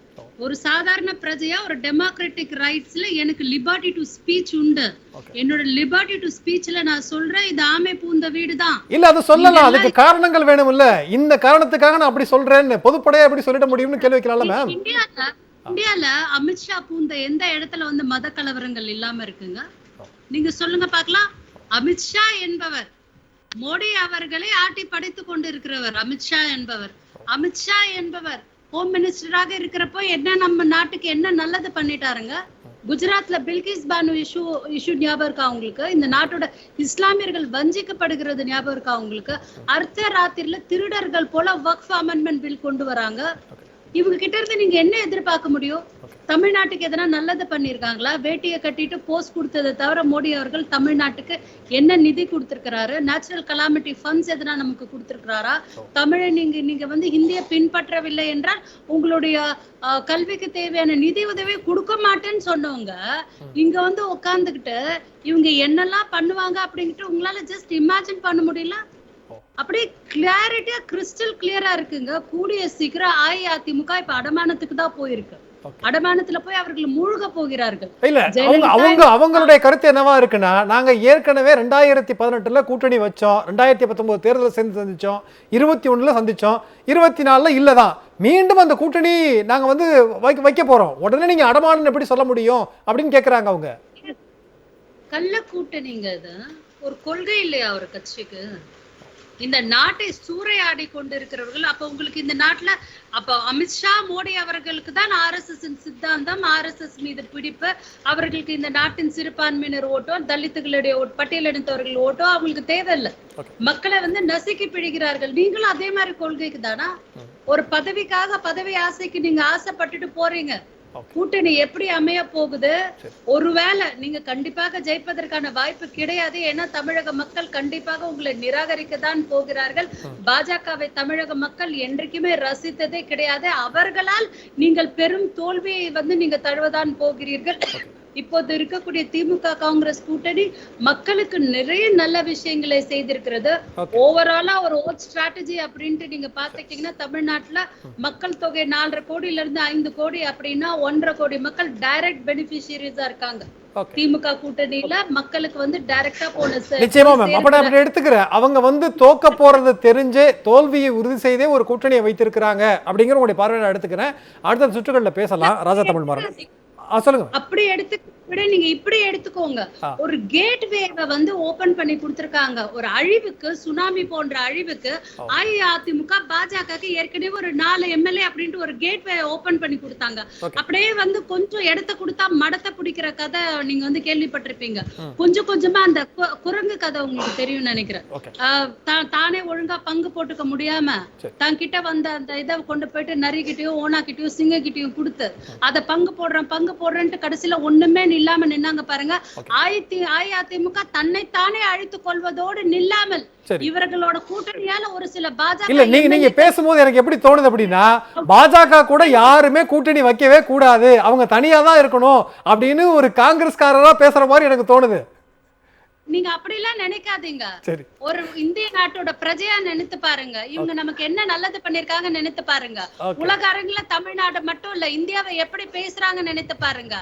Speaker 5: ஒரு சாதாரண பிரஜையா ஒரு டெமோக்ராட்டிக் ரைட்ஸ்ல எனக்கு லிபர்ட்டி டு ஸ்பீச் உண்டு. என்னோட லிபர்ட்டி டு ஸ்பீச்ல நான் சொல்றேன் இது ஆமை பூந்த வீடுதான்.
Speaker 1: இல்ல அது சொல்லலாம், அதுக்கு காரணங்கள் வேணும் இல்ல. இந்த காரணத்துக்காக நான் அப்படி சொல்றேன்னு பொதுப்படையா எப்படி சொல்லிட முடியும்னு கேள்வி வைக்கலாம்ல மேம்.
Speaker 5: இந்தியால அமித்ஷா பூந்த எந்த இடத்துல வந்து மத கலவரங்கள் இல்லாம இருக்குங்க? நீங்க சொல்லுங்க பாக்கலாம். அமித்ஷா என்பவர் மோடி அவர்களை ஆட்டி படைத்து கொண்டு இருக்கிறவர். அமித்ஷா என்பவர் ஹோம் மினிஸ்டராக இருக்கிறப்போ என்ன நம்ம நாட்டுக்கு என்ன நல்லது பண்ணிட்டாருங்க? குஜராத்ல பில்கிஸ் பானு இஷ்யூ ஞாபகம் இருக்கா உங்களுக்கு? இந்த நாட்டோட இஸ்லாமியர்கள் வஞ்சிக்கப்படுகிறது ஞாபகம் இருக்கா உங்களுக்கு? அர்த்த ராத்திரில திருடர்கள் போல வக்ஃப் அமெண்ட்மெண்ட் பில் கொண்டு வராங்க. இவங்க கிட்ட இருந்து நீங்க என்ன எதிர்பார்க்க முடியும்? தமிழ்நாட்டுக்கு எதனா நல்லது பண்ணிருக்காங்களா? வேட்டியை கட்டிட்டு போஸ்ட் கொடுத்ததை தவிர மோடி அவர்கள் தமிழ்நாட்டுக்கு என்ன நிதி கொடுத்திருக்கிறாரு? நேச்சுரல் கலாமிட்டி ஃபண்ட்ஸ் எதனா நமக்கு கொடுத்திருக்கிறாரா? தமிழை நீங்க வந்து ஹிந்தியை பின்பற்றவில்லை என்றால் உங்களுடைய கல்விக்கு தேவையான நிதி உதவி கொடுக்க மாட்டேன்னு சொன்னவங்க இங்க வந்து உட்கார்ந்துகிட்டு இவங்க என்னெல்லாம் பண்ணுவாங்க அப்படின்ட்டு உங்களால ஜஸ்ட் இமேஜின் பண்ண முடியல? அப்படியே கிளாரிட்டியா கிறிஸ்டல் கிளியரா இருக்குங்க. கூடிய சீக்கிரம் அஇஅதிமுக இப்ப அடமானத்துக்கு தான் போயிருக்கு. அடமானத்துல போய் அவர்கள் மூழ்க போகிறார்கள்.
Speaker 1: இல்ல அவங்களுடைய கருத்து என்னவா இருக்குன்னா, நாங்க ஏற்கனவே 2018 கூட்டணி வச்சோம், 2019 தேர்தலை சேர்ந்து சந்திச்சோம், 21 சந்திச்சோம், 24 இல்லதான், மீண்டும் அந்த கூட்டணி நாங்க வந்து வைக்க போறோம், உடனே நீங்க அடமானம் எப்படி சொல்ல முடியும் அப்படின்னு கேக்குறாங்க அவங்க.
Speaker 5: கள்ள கூட்டணிங்க, இது ஒரு கொள்கை இல்லையா ஒரு கட்சிக்கு? இந்த நாட்டை சூறையாடி கொண்டு இருக்கிறவர்கள். அப்ப உங்களுக்கு இந்த நாட்டுல அப்ப அமித்ஷா மோடி அவர்களுக்கு தான் RSS சித்தாந்தம், RSS மீது பிடிப்பு, அவர்களுக்கு இந்த நாட்டின் சிறுபான்மையினர் ஓட்டோ, தலித்துகளுடைய பட்டியலினத்தவர்கள் ஓட்டோ அவங்களுக்கு தேவையில்லை. மக்களை வந்து நசுக்கி பிடிக்கிறார்கள். நீங்களும் அதே மாதிரி கொள்கைக்கு தானா? ஒரு பதவிக்காக பதவி ஆசைக்கு நீங்க ஆசைப்பட்டுட்டு போறீங்க. கூட்டணி எப்படி அமைய போகுது? ஒருவேளை நீங்க கண்டிப்பாக ஜெயிப்பதற்கான வாய்ப்பு கிடையாது. ஏன்னா தமிழக மக்கள் கண்டிப்பாக உங்களை நிராகரிக்கத்தான் போகிறார்கள். பாஜகவை தமிழக மக்கள் என்றைக்குமே ரசித்ததே கிடையாது. அவர்களால் நீங்கள் பெரும் தோல்வியை வந்து நீங்க தழுவதான் போகிறீர்கள். இப்போது இருக்கக்கூடிய திமுக காங்கிரஸ் கூட்டணி மக்களுக்கு நிறைய நல்ல விஷயங்களை செய்திருக்கிறது. ஓவராலா ஒரு ஓட் ஸ்ட்ராட்டஜி அப்படின்ட்டு நீங்க பாத்துக்கிட்டீங்கன்னா தமிழ்நாட்டுல மக்கள் தொகை 4.5 கோடியில இருந்து 5 கோடி அப்படின்னா 1.5 கோடி மக்கள் டைரக்ட் பெனிஃபிஷியரிஸா இருக்காங்க. திமுக கூட்டணியில மக்களுக்கு வந்து டைரக்டா போனஸ்.
Speaker 1: நிச்சயமா மேம், அப்ப நான் அப்படி எடுத்துக்கிறேன். அவங்க வந்து தோக்க போறது தெரிஞ்சே தோல்வியை உறுதி செய்தே ஒரு கூட்டணியை வைத்திருக்கிறாங்க அப்படிங்கிற உங்களுடைய பார்வையை எடுத்துக்கிறேன். அடுத்த சுற்றுகள்ல பேசலாம். ராஜா தமிழ் மாறன் சொல்லுங்க.
Speaker 5: அப்படி எடுத்து விட நீங்க இப்படி எடுத்துக்கோங்க. ஒரு கேட்வேவை வந்து ஓபன் பண்ணி கொடுத்திருக்காங்க. ஒரு அழிவுக்கு, சுனாமி போன்ற அழிவுக்கு அஇஅதிமுக பாஜகக்கு ஏற்கனவே ஒரு 4 எம்எல்ஏ அப்படின்ட்டு ஒரு கேட்வே ஓபன் பண்ணி கொடுத்தாங்க. அப்படியே வந்து கொஞ்சம் இடத்த கொடுத்தா மடத்தை பிடிக்கிற கதை நீங்க வந்து கேள்விப்பட்டிருப்பீங்க. கொஞ்சம் கொஞ்சமா அந்த குரங்கு கதை உங்களுக்கு தெரியும் நினைக்கிறேன். தானே ஒழுங்கா பங்கு போட்டுக்க முடியாம தான் கிட்ட வந்த அந்த இதை கொண்டு போயிட்டு நரிக்கிட்டயும் ஓனா கிட்டயும் சிங்க கிட்டயும் கொடுத்து அதை பங்கு போடுறேன்ட்டு கடைசியில ஒண்ணுமே இல்லாம நின்னாங்க பாருங்க. அஇஅதிமுக தன்னைத்தானே அழித்துக் கொள்வதோடு நில்லாமல் இவர்களோட கூட்டணியால ஒரு சில பாஜக
Speaker 1: இல்ல நீங்க பேசும்போது எனக்கு எப்படி தோணுது அப்படின்னா, பாஜக கூட யாருமே கூட்டணி வைக்கவே கூடாது, அவங்க தனியா தான் இருக்கணும் அப்படின்னு ஒரு காங்கிரஸ்காரரா பேசுற மாதிரி எனக்கு தோணுது.
Speaker 5: நீங்க அப்படி எல்லாம் நினைக்காதீங்க. ஒரு இந்திய நாட்டோட பிரஜையா நினைத்து பாருங்க. இவங்க நமக்கு என்ன நல்லது பண்ணிருக்காங்க நினைத்து பாருங்க. உலக அரங்குல தமிழ்நாடு மட்டும் இல்ல, இந்தியாவை எப்படி பேசுறாங்க நினைத்து பாருங்க.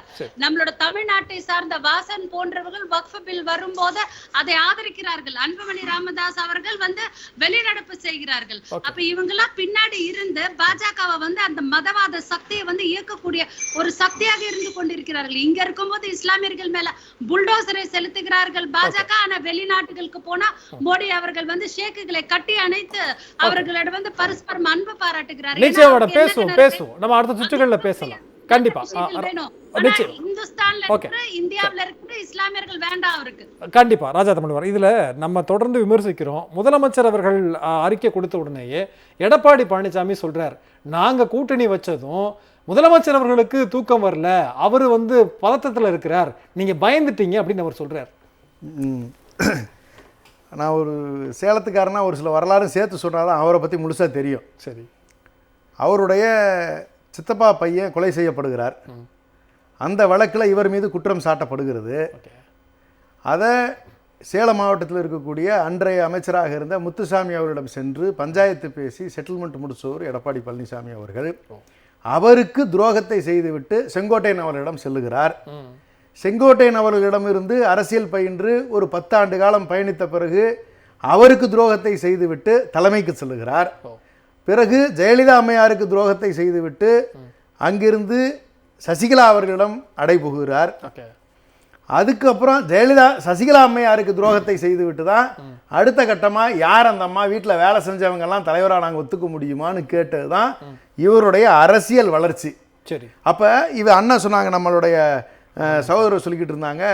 Speaker 5: நம்மளோட தமிழ்நாட்டை சார்ந்த வாசன் போன்றவர்கள் வக்ஃப் பில் வரும்போது அதை ஆதரிக்கிறார்கள். அன்புமணி ராமதாஸ் அவர்கள் வந்து வெளிநடப்பு செய்கிறார்கள். அப்ப இவங்க எல்லாம் பின்னாடி இருந்து பாஜகவை வந்து அந்த மதவாத சக்தியை வந்து இயக்கக்கூடிய ஒரு சக்தியாக இருந்து கொண்டிருக்கிறார்கள். இங்க இருக்கும்போது இஸ்லாமியர்கள் மேல புல்டோசரை செலுத்துகிறார்கள் பாஜக. ஆனா வெளிநாட்டுகளுக்கு போனா மோடி அவர்கள் வந்து ஷேக்குகளை கட்டி அணைத்து அவர்களிடம் வந்து பரஸ்பரம் அன்பு பாராட்டுகிறார்கள்.
Speaker 1: நிச்சயமா பேசுவோம். நம்ம அடுத்த சுற்றுகள்ல பேசலாம். கண்டிப்பா
Speaker 5: இந்துஸ்தான்ல இருக்கிற இந்தியாவுல இருக்கிற இஸ்லாமியர்கள் வேண்டாம் அவருக்கு.
Speaker 1: கண்டிப்பா ராஜா தமிழ்வார். இதுல நம்ம தொடர்ந்து விமர்சிக்கிறோம். முதலமைச்சர் அவர்கள் அறிக்கை கொடுத்த உடனேயே எடப்பாடி பழனிசாமி சொல்றார், நாங்க கூட்டணி வச்சதும் முதலமைச்சர் அவர்களுக்கு தூக்கம் வரல, அவரு வந்து பதட்டத்துல இருக்கிறார், நீங்க பயந்துட்டீங்க அப்படின்னு அவர் சொல்றார்.
Speaker 2: நான் ஒரு சேலத்துக்காரனா ஒரு சில வரலாறு சேர்த்து சொன்னாதான் அவரை பற்றி முழுசாக தெரியும்.
Speaker 1: சரி,
Speaker 2: அவருடைய சித்தப்பா பையன் கொலை செய்யப்படுகிறார். அந்த வழக்கில் இவர் மீது குற்றம் சாட்டப்படுகிறது. அதை சேலம் மாவட்டத்தில் இருக்கக்கூடிய அன்றைய அமைச்சராக இருந்த முத்துசாமி அவர்களிடம் சென்று பஞ்சாயத்து பேசி செட்டில்மெண்ட் முடிச்சவர் எடப்பாடி பழனிசாமி அவர்கள். அவருக்கு துரோகத்தை செய்துவிட்டு செங்கோட்டையன் அவர்களிடம் செல்லுகிறார். செங்கோட்டையன் அவர்களிடமிருந்து அரசியல் பயின்று ஒரு 10 ஆண்டு காலம் பயணித்த பிறகு அவருக்கு துரோகத்தை செய்துவிட்டு தலைமைக்கு செல்லுகிறார். பிறகு ஜெயலலிதா அம்மையாருக்கு துரோகத்தை செய்துவிட்டு அங்கிருந்து சசிகலா அவர்களிடம் அடைபுகிறார். அதுக்கப்புறம் சசிகலா அம்மையாருக்கு துரோகத்தை செய்துவிட்டு தான் அடுத்த கட்டமாக யார் அந்த அம்மா வீட்டில் வேலை செஞ்சவங்கெல்லாம் தலைவராக நாங்கள் ஒத்துக்க முடியுமான்னு கேட்டது தான் இவருடைய அரசியல் வளர்ச்சி.
Speaker 1: சரி,
Speaker 2: அப்போ அண்ணா சொன்னாங்க, நம்மளுடைய சகோதரர் சொல்லிக்கிட்டு இருந்தாங்க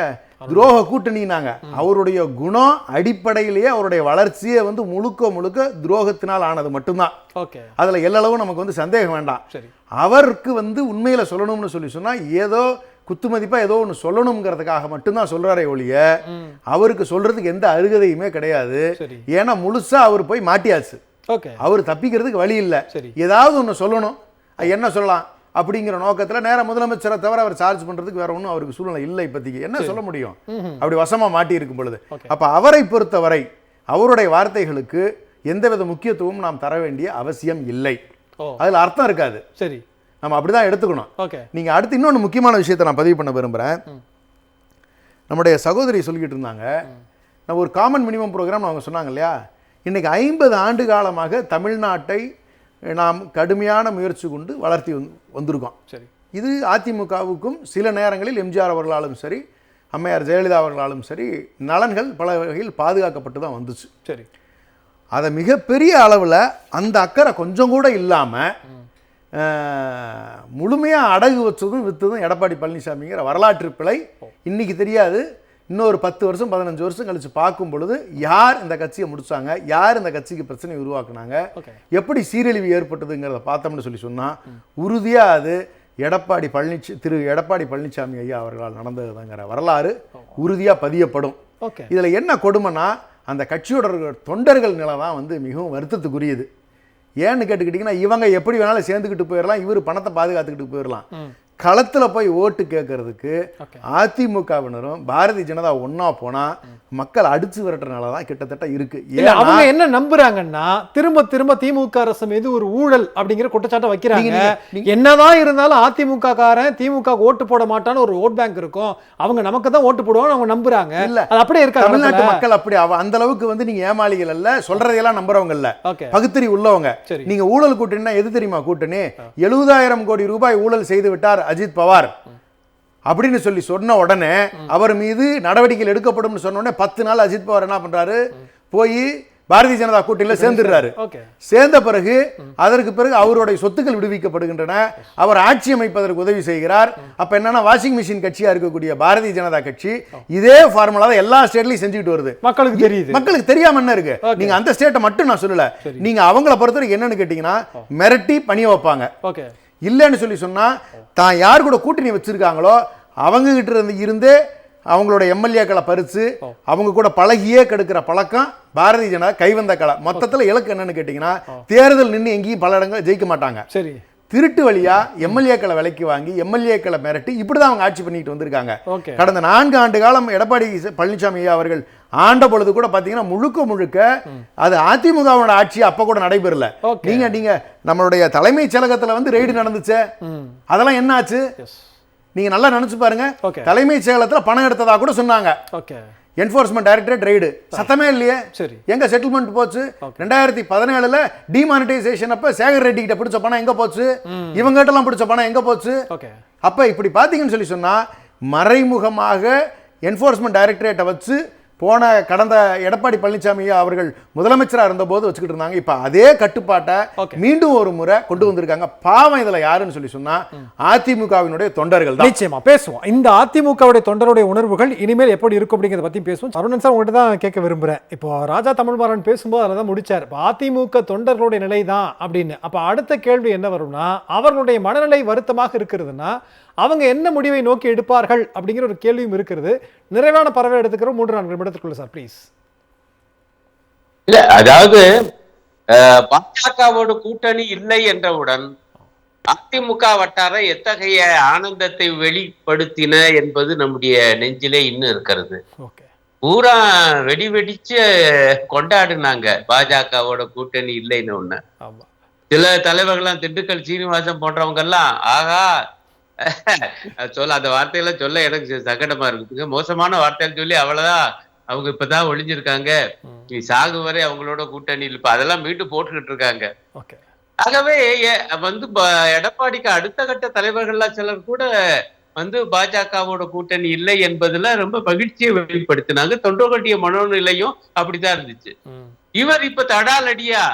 Speaker 2: துரோக கூட்டணினாங்க. அவருடைய குணம் அடிப்படையிலேயே அவருடைய வளர்ச்சியை வந்து முழுக்க துரோகத்தினால் ஆனது மட்டும்தான். அதுல எல்லளவும் நமக்கு வந்து சந்தேகம் வேண்டாம். அவருக்கு வந்து உண்மையில சொல்லணும்னு சொன்னா ஏதோ குத்துமதிப்பா ஏதோ ஒன்று சொல்லணுங்கிறதுக்காக மட்டும்தான் சொல்றாரே ஒழிய அவருக்கு சொல்றதுக்கு எந்த அருகதையுமே கிடையாது. ஏன்னா முழுசா அவர் போய் மாட்டியாச்சு. அவர் தப்பிக்கிறதுக்கு வழி இல்லை. ஏதாவது ஒன்று சொல்லணும், என்ன சொல்லலாம் அப்படிங்கிற நோக்கத்தில் நேரம் முதலமைச்சரை தவிர அவர் சார்ஜ் பண்றதுக்கு வேற ஒன்றும் அவருக்கு சூழ்நிலை இல்லை. இப்போதைக்கு என்ன சொல்ல முடியும் அப்படி வசமா மாட்டி இருக்கும் பொழுது. அப்ப அவரை பொறுத்தவரை அவருடைய வார்த்தைகளுக்கு எந்தவித முக்கியத்துவம் நாம் தர வேண்டிய அவசியம் இல்லை. அதுல அர்த்தம் இருக்காது.
Speaker 1: சரி,
Speaker 2: நம்ம அப்படிதான் எடுத்துக்கணும். நீங்க அடுத்து இன்னொன்று முக்கியமான விஷயத்தை நான் பதிவு பண்ண விரும்புகிறேன். நம்முடைய சகோதரி சொல்லிக்கிட்டு இருந்தாங்க, நம்ம ஒரு காமன் மினிமம் ப்ரோக்ராம் அவங்க சொன்னாங்க இல்லையா, இன்னைக்கு 50 ஆண்டு காலமாக தமிழ்நாட்டை நாம் கடுமையான முயற்சி கொண்டு வளர்த்தி வந்திருக்கோம்.
Speaker 1: சரி,
Speaker 2: இது அதிமுகவுக்கும் சில நேரங்களில் எம்ஜிஆர் அவர்களாலும் சரி அம்மையார் ஜெயலலிதா அவர்களாலும் சரி நலன்கள் பல வகையில் பாதுகாக்கப்பட்டு தான் வந்துச்சு.
Speaker 1: சரி,
Speaker 2: அதை மிகப்பெரிய அளவில் அந்த அக்கறை கொஞ்சம் கூட இல்லாமல் முழுமையாக அடகு வச்சதும் விற்றதும் எடப்பாடி பழனிசாமிங்கிற வரலாற்று பிழை இன்னைக்கு தெரியாது. இன்னொரு 10 வருஷம் 15 வருஷம் கழிச்சு பார்க்கும் பொழுது யார் இந்த கட்சியை முடிச்சாங்க, யார் இந்த கட்சிக்கு பிரச்சனை உருவாக்குனாங்க, எப்படி சீரழிவு ஏற்பட்டதுங்கிறத பார்த்தோம்னு சொன்னா உறுதியா அது திரு எடப்பாடி பழனிசாமி ஐயா அவர்களால் நடந்ததுங்கிற வரலாறு உறுதியா பதியப்படும். இதுல என்ன கொடுமைனா அந்த கட்சியோட தொண்டர்கள் நிலை தான் வந்து மிகவும் வருத்தத்துக்குரியது. ஏன்னு கேட்டுக்கிட்டீங்கன்னா இவங்க எப்படி வேணாலும் சேர்ந்துக்கிட்டு போயிடலாம், இவர் பணத்தை பாதுகாத்துக்கிட்டு போயிடலாம். களத்துல போய் ஓட்டு கேட்கறதுக்கு அதிமுகவினரும் பாரதிய ஜனதா ஒன்னா போனா மக்கள் அடிச்சு விரட்டுறதுனாலதான் கிட்டத்தட்ட இருக்கு.
Speaker 1: அவங்க என்ன நம்புறாங்கன்னா திரும்ப திமுக அரசு மீது ஒரு ஊழல் அப்படிங்கிற குற்றச்சாட்டை வைக்கிறாங்க. என்னதான் இருந்தாலும் அதிமுக காரன் திமுக ஓட்டு போட மாட்டான்னு ஒரு ஓட் பேங்க் இருக்கும், அவங்க நமக்கு தான் ஓட்டு போடுவாங்க அவங்க நம்புறாங்க. இல்ல அது அப்படியே இருக்கா?
Speaker 2: தமிழ்நாட்டு மக்கள் அப்படி அந்த அளவுக்கு வந்து நீங்க ஏமாளிகள் அல்ல, சொல்றதையெல்லாம் நம்புறவங்க இல்ல, பகுத்தறி உள்ளவங்க. நீங்க ஊழல் கூட்டணினா எது தெரியுமா? கூட்டணி 70,000 கோடி ரூபாய் ஊழல் செய்து விட்டார் அஜித் பவார், அப்படின்னு சொன்ன உடனே அவர் மீது நடவடிக்கைகள் எடுக்கப்படும் சொன்ன உடனே 10 நாள் அஜித் பவார் என்ன பண்றாரு, போய் பாரதிய ஜனதா கூட்டணியில் சேர்ந்துடுறாரு. சேர்ந்த பிறகு அதற்கு பிறகு அவருடைய சொத்துக்கள் விடுவிக்கப்படுகின்றன. அவர் ஆட்சி அமைப்பதற்கு உதவி செய்கிறார். அப்ப என்னன்னா வாஷிங் மிஷின் கட்சியா இருக்கக்கூடிய பாரதிய ஜனதா கட்சி இதே ஃபார்முலா தான் எல்லா ஸ்டேட்லயும் செஞ்சுட்டு வருது.
Speaker 1: மக்களுக்கு தெரியுது.
Speaker 2: மக்களுக்கு தெரியாம என்ன இருக்கு? நீங்க அந்த ஸ்டேட்டை மட்டும் நான் சொல்லல, நீங்க அவங்கள பொறுத்தவரைக்கும் என்னன்னு கேட்டீங்கன்னா மிரட்டி பணிய வைப்பாங்க. இல்லைன்னு சொன்னா தான் யார் கூட கூட்டணி வச்சிருக்காங்களோ அவங்க கிட்ட இருந்தே அவங்களோட எம்எல்ஏக்களை பறிச்சு அவங்க கூட பழகியே கெடுக்கிற பழக்கம் பாரதிய ஜனதா கைவந்த கலை. மொத்தத்தில் இலக்கு என்னன்னு கேட்டீங்கன்னா தேர்தல் நின்று எங்கேயும் பல இடங்கள் ஜெயிக்க மாட்டாங்க. சரி, திருட்டு வழியா எம்எல்ஏக்களை விலைக்கு வாங்கி எம்எல்ஏக்களை மிரட்டி இப்படிதான் அவங்க ஆட்சி பண்ணிட்டு வந்திருக்காங்க. கடந்த 4 ஆண்டு காலம் எடப்பாடி பழனிசாமி அவர்கள் ஆண்ட பொழுது கூட பாத்தீங்கன்னா முழுக்க அது அதிமுகவோட ஆட்சி அப்ப கூட நடைபெறல. நீங்க நம்மளுடைய தலைமைச் செயலகத்துல வந்து ரெய்டு நடந்துச்சு, அதெல்லாம் என்ன ஆச்சு நீங்க நல்லா நினைச்சு பாருங்க. தலைமைச் செயலகத்துல பணம் எடுத்ததா கூட சொன்னாங்க. என்ஃபோர்ஸ்மெண்ட் டைரக்டரேட் ரெய்டு, சத்தமே இல்லையே. எங்க செட்டில்மெண்ட் போச்சு? 2017 டிமானிட்டைசேஷன் அப்ப சேகர் ரெட்டி கிட்ட பிடிச்ச பணம் எங்க போச்சு? இவங்க கிட்ட எல்லாம் பிடிச்ச பணம் எங்க போச்சு? அப்ப இப்படி பாத்தீங்கன்னு சொன்னா மறைமுகமாக என்ஃபோர்ஸ்மெண்ட் டைரக்டரேட்டை வச்சு போன கடந்த எடப்பாடி பழனிசாமி அவர்கள் முதலமைச்சராக இருந்தபோது வச்சுக்கிட்டு இருந்தாங்க. இப்ப அதே கட்டுப்பாட்டை மீண்டும் ஒரு முறை கொண்டு வந்திருக்காங்க. பாவம் இதுல யாருன்னு சொன்னா அதிமுகவினுடைய தொண்டர்கள் தான்.
Speaker 1: நிச்சயமா பேசுவோம். இந்த அதிமுகவுடைய தொண்டருடைய உணர்வுகள் இனிமேல் எப்படி இருக்கும் அப்படிங்கிறத பத்தி பேசுவோம். அருணன் சார் உங்கள்கிட்ட தான் கேட்க விரும்புறேன். இப்போ ராஜா தமிழ்மாறன் பேசும்போது அதில் தான் முடிச்சார், இப்போ அதிமுக தொண்டர்களுடைய நிலை தான் அப்படின்னு. அப்ப அடுத்த கேள்வி என்ன வரும்னா, அவர்களுடைய மனநிலை வருத்தமாக இருக்கிறதுனா அவங்க என்ன முடிவை நோக்கி எடுப்பார்கள் அப்படிங்கிற ஒரு கேள்வியும் இருக்கிறது. நிறைவான பறவை எடுத்துக்கிறோம் 3-4 நிமிடத்துக்குள்ள சார் ப்ளீஸ்.
Speaker 3: இல்ல, அதாவது பாஜகவோட கூட்டணி இல்லை என்றவுடன் அதிமுக வட்டார எத்தகைய ஆனந்தத்தை வெளிப்படுத்தின என்பது நம்முடைய நெஞ்சிலே இன்னும் இருக்கிறது. பூரா வெடிச்சு கொண்டாடுனாங்க பாஜகவோட கூட்டணி இல்லைன்னு ஒண்ணு. சில தலைவர்கள்லாம் திண்டுக்கல் சீனிவாசன் போன்றவங்க எல்லாம் ஆகா சொல்ல அந்த வார்த்தையெல்லாம் சொல்ல எனக்கு சங்கடமா இருக்குதுங்க. மோசமான வார்த்தைன்னு சொல்லி அவ்வளவுதான் அவங்க இப்பதான் ஒளிஞ்சிருக்காங்க, நீ சாகு வரை அவங்களோட கூட்டணி இப்ப அதெல்லாம் மீண்டும் போட்டுக்கிட்டு இருக்காங்க. ஆகவே வந்து எடப்பாடிக்கு அடுத்த கட்ட தலைவர்கள்லாம் சிலர் கூட வந்து பாஜகவோட கூட்டணி இல்லை என்பதுல ரொம்ப மகிழ்ச்சியை வெளிப்படுத்தினாங்க. தொண்டர்களுடைய மனோநிலையும் அப்படித்தான் இருந்துச்சு. இவர் இப்ப தடாலடியா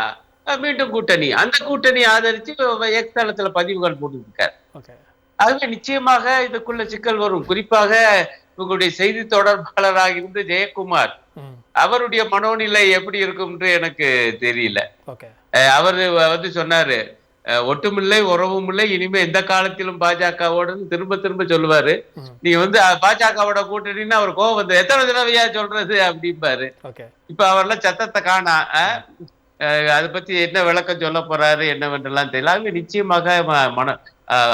Speaker 3: மீண்டும் கூட்டணி, அந்த கூட்டணி ஆதரிச்சு எக்ஸ் தளத்துல பதிவுகள் போட்டு இருக்காரு. ஆகவே நிச்சயமாக இதுக்குள்ள சிக்கல் வரும். குறிப்பாக உங்களுடைய செய்தி தொடர்பாளராக இருந்து ஜெயக்குமார், அவருடைய மனோநிலை எப்படி இருக்கும் என்று எனக்கு தெரியல. அவரு வந்து சொன்னாரு, ஒட்டுமில்லை உறவும் இல்லை, இனிமே எந்த காலத்திலும் பாஜகவோட திரும்ப சொல்லுவாரு. நீங்க வந்து பாஜகவோட கூட்டணின்னு அவர் கோவம் வந்து எத்தனை தடவையா சொல்றது அப்படிம்பாரு. இப்ப அவரெல்லாம் சத்தத்தை காணா, அதை பத்தி என்ன விளக்கம் சொல்ல போறாரு என்னவென்றெல்லாம் தெரியல. நிச்சயமாக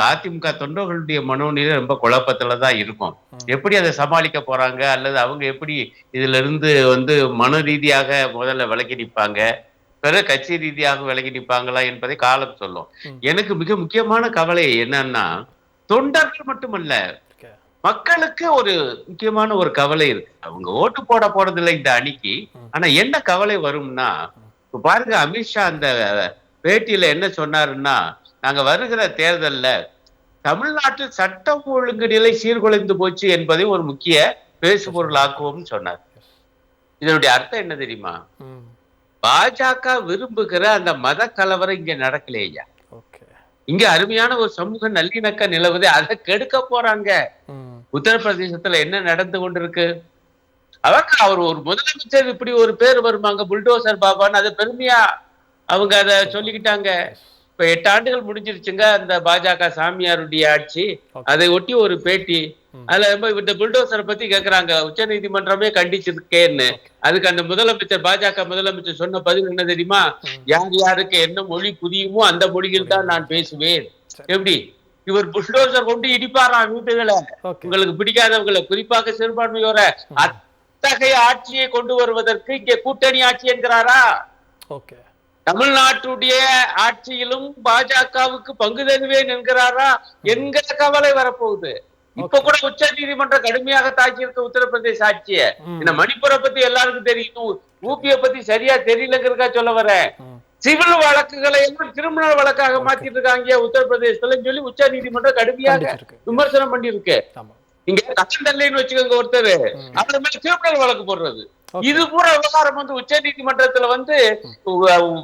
Speaker 3: அதிமுக தொண்டர்களுடைய மனோநிலை ரொம்ப குழப்பத்துலதான் இருக்கும். எப்படி அதை சமாளிக்க போறாங்க, அல்லது அவங்க எப்படி இதுல இருந்து வந்து மன ரீதியாக முதல்ல விலகி நிற்பாங்க, பிறகு கட்சி ரீதியாக விலகி நிற்பாங்களா என்பதை காலம் சொல்லும். எனக்கு மிக முக்கியமான கவலை என்னன்னா, தொண்டர்கள் மட்டுமல்ல மக்களுக்கு ஒரு முக்கியமான ஒரு கவலை இருக்கு. அவங்க ஓட்டு போறதில்லை இந்த அணிக்கு. ஆனா என்ன கவலை வரும்னா, இப்ப பாருங்க அமித்ஷா அந்த பேட்டியில என்ன சொன்னாருன்னா, நாங்க வருகிற தேர்தல்ல தமிழ்நாட்டில் சட்டம் ஒழுங்கு நிலை சீர்குலைந்து போச்சு என்பதை ஒரு முக்கிய பேசுபொருள் ஆக்குவோம்னு சொன்னார். இதனுடைய அர்த்தம் என்ன தெரியுமா? பாஜக விரும்புகிற அந்த மத கலவரம் இங்க நடக்கலையா? இங்க அருமையான ஒரு சமூக நல்லிணக்க நிலவுது, அதை கெடுக்க போறாங்க. உத்தரப்பிரதேசத்துல என்ன நடந்து கொண்டிருக்கு? அவர் ஒரு முதலமைச்சர் இப்படி ஒரு பேர் வருவாங்க, புல்டோசர் பாபான்னு அதை பெருமையா அவங்க அதை சொல்லிக்கிட்டாங்க. இப்ப 8 ஆண்டுகள் முடிஞ்சிருச்சுங்க அந்த பாஜக சாமியாருடைய ஆட்சி. அதை ஒட்டி ஒரு பேட்டி, அதுல இந்த புல்டோசரை பத்தி கேக்குறாங்க, உச்ச நீதிமன்றமே கண்டிச்சிருக்கேன்னு. அதுக்கு அந்த முதலமைச்சர், பாஜக முதலமைச்சர் சொன்ன பதில் என்ன தெரியுமா? யார் யாருக்கு என்ன மொழி புரியுமோ அந்த மொழியில் தான் நான் பேசுவேன். எப்படி இவர் புல்டோசர் கொண்டு இடிப்பாராம் வீட்டுகளை, உங்களுக்கு பிடிக்காதவங்களை, குறிப்பாக சிறுபான்மையோர. அத்தகைய ஆட்சியை கொண்டு வருவதற்கு இங்கே கூட்டணி ஆட்சி என்கிறாரா? தமிழ்நாட்டுடைய ஆட்சியிலும் பாஜகவுக்கு பங்கு தருவேன் என்கிறாரா என்கிற கவலை வரப்போகுது. இப்ப கூட உச்ச நீதிமன்றம் கடுமையாக தாக்கியிருக்க உத்தரப்பிரதேச ஆட்சிய. இந்த மணிப்பூரை பத்தி எல்லாருக்கும் தெரியும், ஊபியை பத்தி சரியா தெரியலங்கிறதுக்கா சொல்ல வர. சிவில் வழக்குகளை எல்லாம் கிரிமினல் வழக்காக மாத்திட்டு இருக்காங்க உத்தரப்பிரதேசத்துல சொல்லி உச்ச நீதிமன்றம் கடுமையாக விமர்சனம் பண்ணிருக்கு. இங்க கட்டண்டல்லைன்னு வச்சுக்கோங்க ஒருத்தர், அவர் மேல கிரிமினல் வழக்கு போடுறது. இது பூரா விவகாரம் வந்து உச்ச நீதிமன்றத்துல வந்து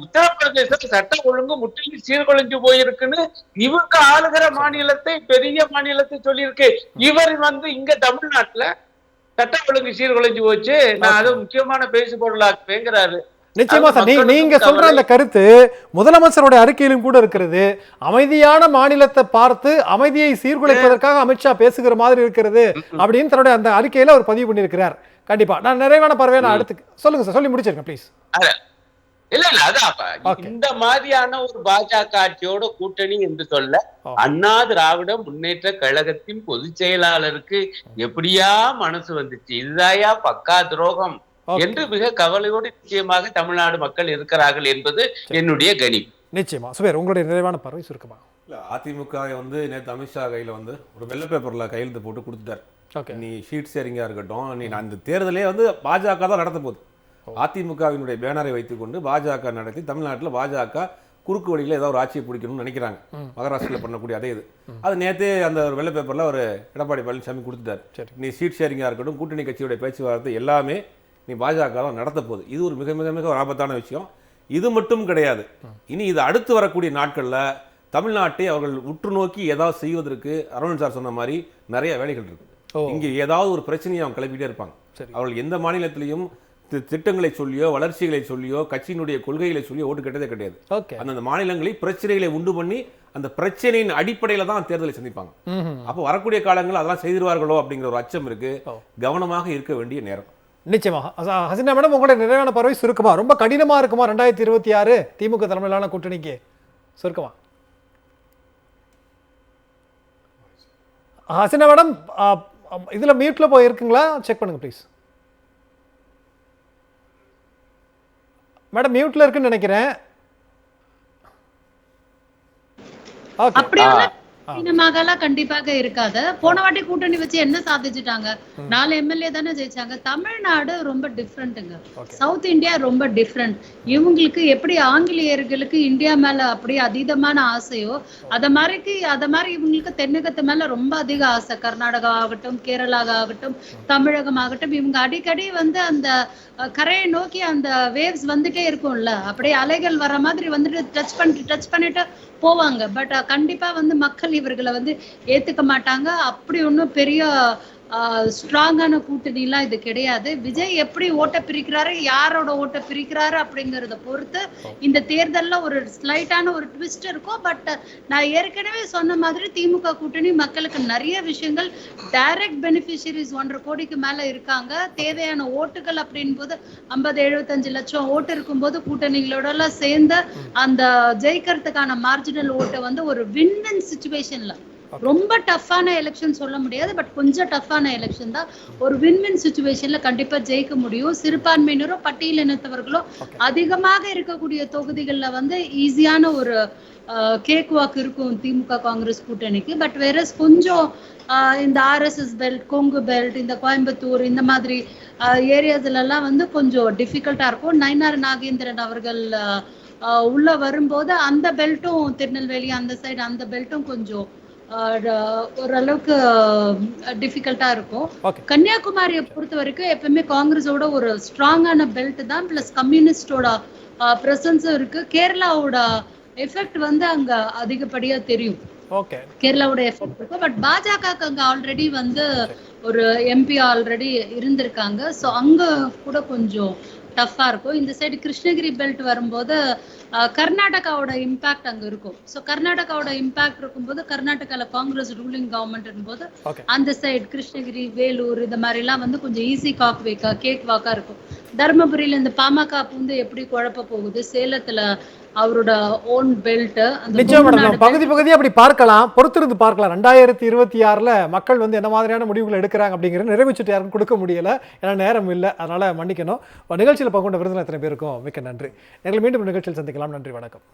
Speaker 3: உத்தரப்பிரதேச சட்ட ஒழுங்கு முற்றிலும் சீர்குலைஞ்சு போயிருக்குன்னு இவங்க ஆளுகிற மாநிலத்தை, பெரிய மாநிலத்தை சொல்லியிருக்கு. இவர் வந்து இங்க தமிழ்நாட்டுல சட்ட ஒழுங்கு சீர்குலைஞ்சு போச்சு, நான் அதை முக்கியமான பேசு பொருளாக்குவேங்கிறாரு.
Speaker 1: நிச்சயமா சார், நீங்க சொல்ற அந்த கருத்து முதலமைச்சருடைய அறிக்கையிலும் கூட இருக்கிறது. அமைதியான மாநிலத்தை பார்த்து அமைதியை சீர்குலைப்பதற்காக அமித்ஷா பேசுகிற மாதிரி இருக்கிறது அப்படின்னு தன்னுடைய அந்த அறிக்கையில அவர் பதிவு பண்ணியிருக்கிறார். கண்டிப்பா நான் நிறைவான பார்வையை நான் அடுத்து சொல்லுங்க சார், சொல்லி முடிச்சிருக்கேன் ப்ளீஸ்.
Speaker 3: இல்ல அதான் இந்த மாதிரியான ஒரு பாஜக ஆட்சியோட கூட்டணி என்று சொல்ல அண்ணா திராவிட முன்னேற்ற கழகத்தின் பொதுச் செயலாளருக்கு எப்படியா மனசு வந்துச்சு? இதுதாயா பக்கா துரோகம் என்று மிக கவலையோடு நிச்சயமாக தமிழ்நாடு மக்கள் இருக்கிறார்கள் என்பது என்னுடைய கணிப்பு.
Speaker 1: நிச்சயமா. சுபேர், உங்களுடைய நிறைவான பார்வை சுருக்கமா?
Speaker 4: இல்ல, அதிமுக வந்து நேற்று அமித்ஷா கையில வந்து ஒரு வெள்ளை பேப்பர்ல கையெழுத்து போட்டு கொடுத்துட்டார். நீ ஷீட் ஷேரிங்கா இருக்கட்டும், நீ அந்த தேர்தலே வந்து பாஜக தான் நடத்த போகுது. அதிமுகவினுடைய பேனரை வைத்துக்கொண்டு பாஜக நடத்தி தமிழ்நாட்டில் பாஜக குறுக்கு வழியில் ஏதாவது ஒரு ஆட்சியை பிடிக்கணும்னு நினைக்கிறாங்க. மகாராஷ்டிரில் பண்ணக்கூடிய அதே இது. அது நேற்றே அந்த ஒரு வெள்ளை பேப்பரில் ஒரு எடப்பாடி பழனிசாமி கொடுத்துட்டார். நீ ஷீட் ஷேரிங்காக இருக்கட்டும், கூட்டணி கட்சியுடைய பேச்சுவார்த்தை எல்லாமே நீ பாஜக தான் நடத்த போகுது. இது ஒரு மிக மிக மிக ஒரு ஆபத்தான விஷயம். இது மட்டும் கிடையாது, இனி இது அடுத்து வரக்கூடிய நாட்களில் தமிழ்நாட்டை அவர்கள் உற்று நோக்கி ஏதாவது செய்வதற்கு அருண் சார் சொன்ன மாதிரி நிறைய வேலைகள் இருக்கு. இங்கே ஏதாவது ஒரு பிரச்சனையை அவங்க கிளப்பிட்டே இருப்பாங்க. அவர்கள் எந்த மாநிலத்திலையும் திட்டங்களை சொல்லியோ வளர்ச்சிகளை சொல்லியோ கட்சியினுடைய கொள்கைகளை சொல்லியோ ஓட்டு கேட்டதே கிடையாது. அந்த மாநிலங்களில் பிரச்சனைகளை உண்டு பண்ணி அந்த பிரச்சனையின் அடிப்படையில தான் தேர்தலை சந்திப்பாங்க. அப்போ வரக்கூடிய காலங்கள் அதெல்லாம் செய்திருவார்களோ அப்படிங்கிற ஒரு அச்சம் இருக்கு. கவனமாக இருக்க வேண்டிய நேரம்.
Speaker 1: நிச்சயமா. ஹசினா மேடம், உங்களுடைய நிறைவான பார்வை சுருக்கமா? ரொம்ப கடினமா இருக்குமா 2026 திமுக தலைமையிலான கூட்டணிக்கு? சுருக்கமா ஹசினா மேடம், இதுல மியூட்ல போய் இருக்குங்களா? செக் பண்ணுங்க ப்ளீஸ். மேடம் மியூட்ல இருக்குன்னு நினைக்கிறேன்.
Speaker 5: கண்டிப்பாக இருக்காது. போன வாட்டி கூட்டணி வச்சு என்ன சாதிச்சுட்டாங்க? 4 எம்எல்ஏ தானே ஜெயிச்சாங்க. தமிழ்நாடு ரொம்ப டிஃப்ரெண்ட்டுங்க. சவுத் இந்தியா ரொம்ப டிஃப்ரெண்ட். இவங்களுக்கு எப்படி ஆங்கிலேயர்களுக்கு இந்தியா மேல அப்படி அதீதமான ஆசையோ அத மாதிரி இவங்களுக்கு தென்னகத்து மேல ரொம்ப அதிக ஆசை. கர்நாடகா ஆகட்டும், கேரளா ஆகட்டும், தமிழகம் ஆகட்டும், இவங்க அடிக்கடி வந்து அந்த கரையை நோக்கி அந்த வேவ்ஸ் வந்துட்டே இருக்கும்ல, அப்படியே அலைகள் வர மாதிரி வந்துட்டு டச் பண்ணிட்டு போவாங்க. பட் கண்டிப்பா வந்து மக்கள் இவர்களை வந்து ஏத்துக்க மாட்டாங்க. அப்படி ஒன்றும் பெரிய ஸ்ட்ராங்கான கூட்டணிலாம் இது கிடையாது. விஜய் எப்படி ஓட்ட பிரிக்கிறாரு, யாரோட ஓட்ட பிரிக்கிறாரு அப்படிங்கறத பொறுத்து இந்த தேர்தல்ல ஒரு ஸ்லைட்டான ஒரு ட்விஸ்ட் இருக்கும். பட் நான் ஏற்கனவே சொன்ன மாதிரி திமுக கூட்டணி மக்களுக்கு நிறைய விஷயங்கள் டைரக்ட் பெனிஃபிஷியரிஸ் 1.5 கோடிக்கு மேல இருக்காங்க. தேவையான ஓட்டுகள் அப்படின் போது 50-75 லட்சம் ஓட்டு இருக்கும்போது கூட்டணிகளோட எல்லாம் சேர்ந்து அந்த ஜெயிக்கிறதுக்கான மார்ஜினல் ஓட்டை வந்து ஒரு வின் சிச்சுவேஷன்ல, ரொம்ப டஃப்பான எலெக்ஷன் சொல்ல முடியாது, பட் கொஞ்சம் டஃப்பான எலெக்ஷன் தான். ஒரு வின் சிச்சுவேஷன்ல கண்டிப்பா ஜெயிக்க முடியும். சிறுபான்மையினரோ பட்டியலினத்தவர்களோ அதிகமாக இருக்கக்கூடிய தொகுதிகள்ல வந்து ஈஸியான ஒரு கேக் வாக் இருக்கும் திமுக காங்கிரஸ் கூட்டணிக்கு. பட் வேற கொஞ்சம் இந்த ஆர்எஸ்எஸ் பெல்ட், கொங்கு பெல்ட், இந்த கோயம்புத்தூர் இந்த மாதிரி ஏரியாஸ்ல எல்லாம் வந்து கொஞ்சம் டிஃபிகல்ட்டா இருக்கும். நயினார் நாகேந்திரன் அவர்கள் உள்ள வரும்போது அந்த பெல்ட்டும், திருநெல்வேலி அந்த சைடு அந்த பெல்ட்டும் கொஞ்சம் ஓரளவுக்கு டிஃபிகல்ட்டா இருக்கும். கன்னியாகுமரியை பொறுத்த வரைக்கும் எப்பவுமே காங்கிரஸோட ஒரு ஸ்ட்ராங்கான பெல்ட் தான், பிளஸ் கம்யூனிஸ்டோட பிரசன்ஸும் இருக்கு. கேரளாவோட எஃபெக்ட் வந்து அங்க அதிகப்படியா தெரியும். கேரளாவோட எஃபெக்ட் இருக்கும். பட் பாஜக அங்க ஆல்ரெடி வந்து ஒரு எம்பி ஆல்ரெடி இருந்திருக்காங்க. ஸோ அங்க கூட கொஞ்சம் டஃப்பா இருக்கும். இந்த சைடு கிருஷ்ணகிரி பெல்ட் வரும்போது கர்நாடகாவோட இம்பாக்ட் அங்க இருக்கும். ஸோ கர்நாடகாவோட இம்பாக்ட் இருக்கும்போது கர்நாடகால காங்கிரஸ் ரூலிங் கவர்மெண்ட் போது அந்த சைடு கிருஷ்ணகிரி, வேலூர் இந்த மாதிரி எல்லாம் வந்து கொஞ்சம் ஈஸி கேக் வாக்கா இருக்கும். தர்மபுரியில இந்த பாமக வந்து எப்படி குழப்ப போகுது, சேலத்துல அவரோட ஓன் பெல்ட்,
Speaker 1: பகுதி பகுதியாக அப்படி பார்க்கலாம், பொறுத்திருந்து பார்க்கலாம். 2026 மக்கள் வந்து என்ன மாதிரியான முடிவுகள் எடுக்கிறாங்க அப்படிங்கிற நிறைவேற்றிட்டு யாருக்கும் கொடுக்க முடியல, ஏன்னா நேரம் இல்லை, அதனால மன்னிக்கணும். நிகழ்ச்சியில் பங்குண்ட விருந்தினர் எத்தனை பேருக்கும் மிக்க நன்றி. எங்களை மீண்டும் நிகழ்ச்சியில் சந்திக்கலாம். நன்றி, வணக்கம்.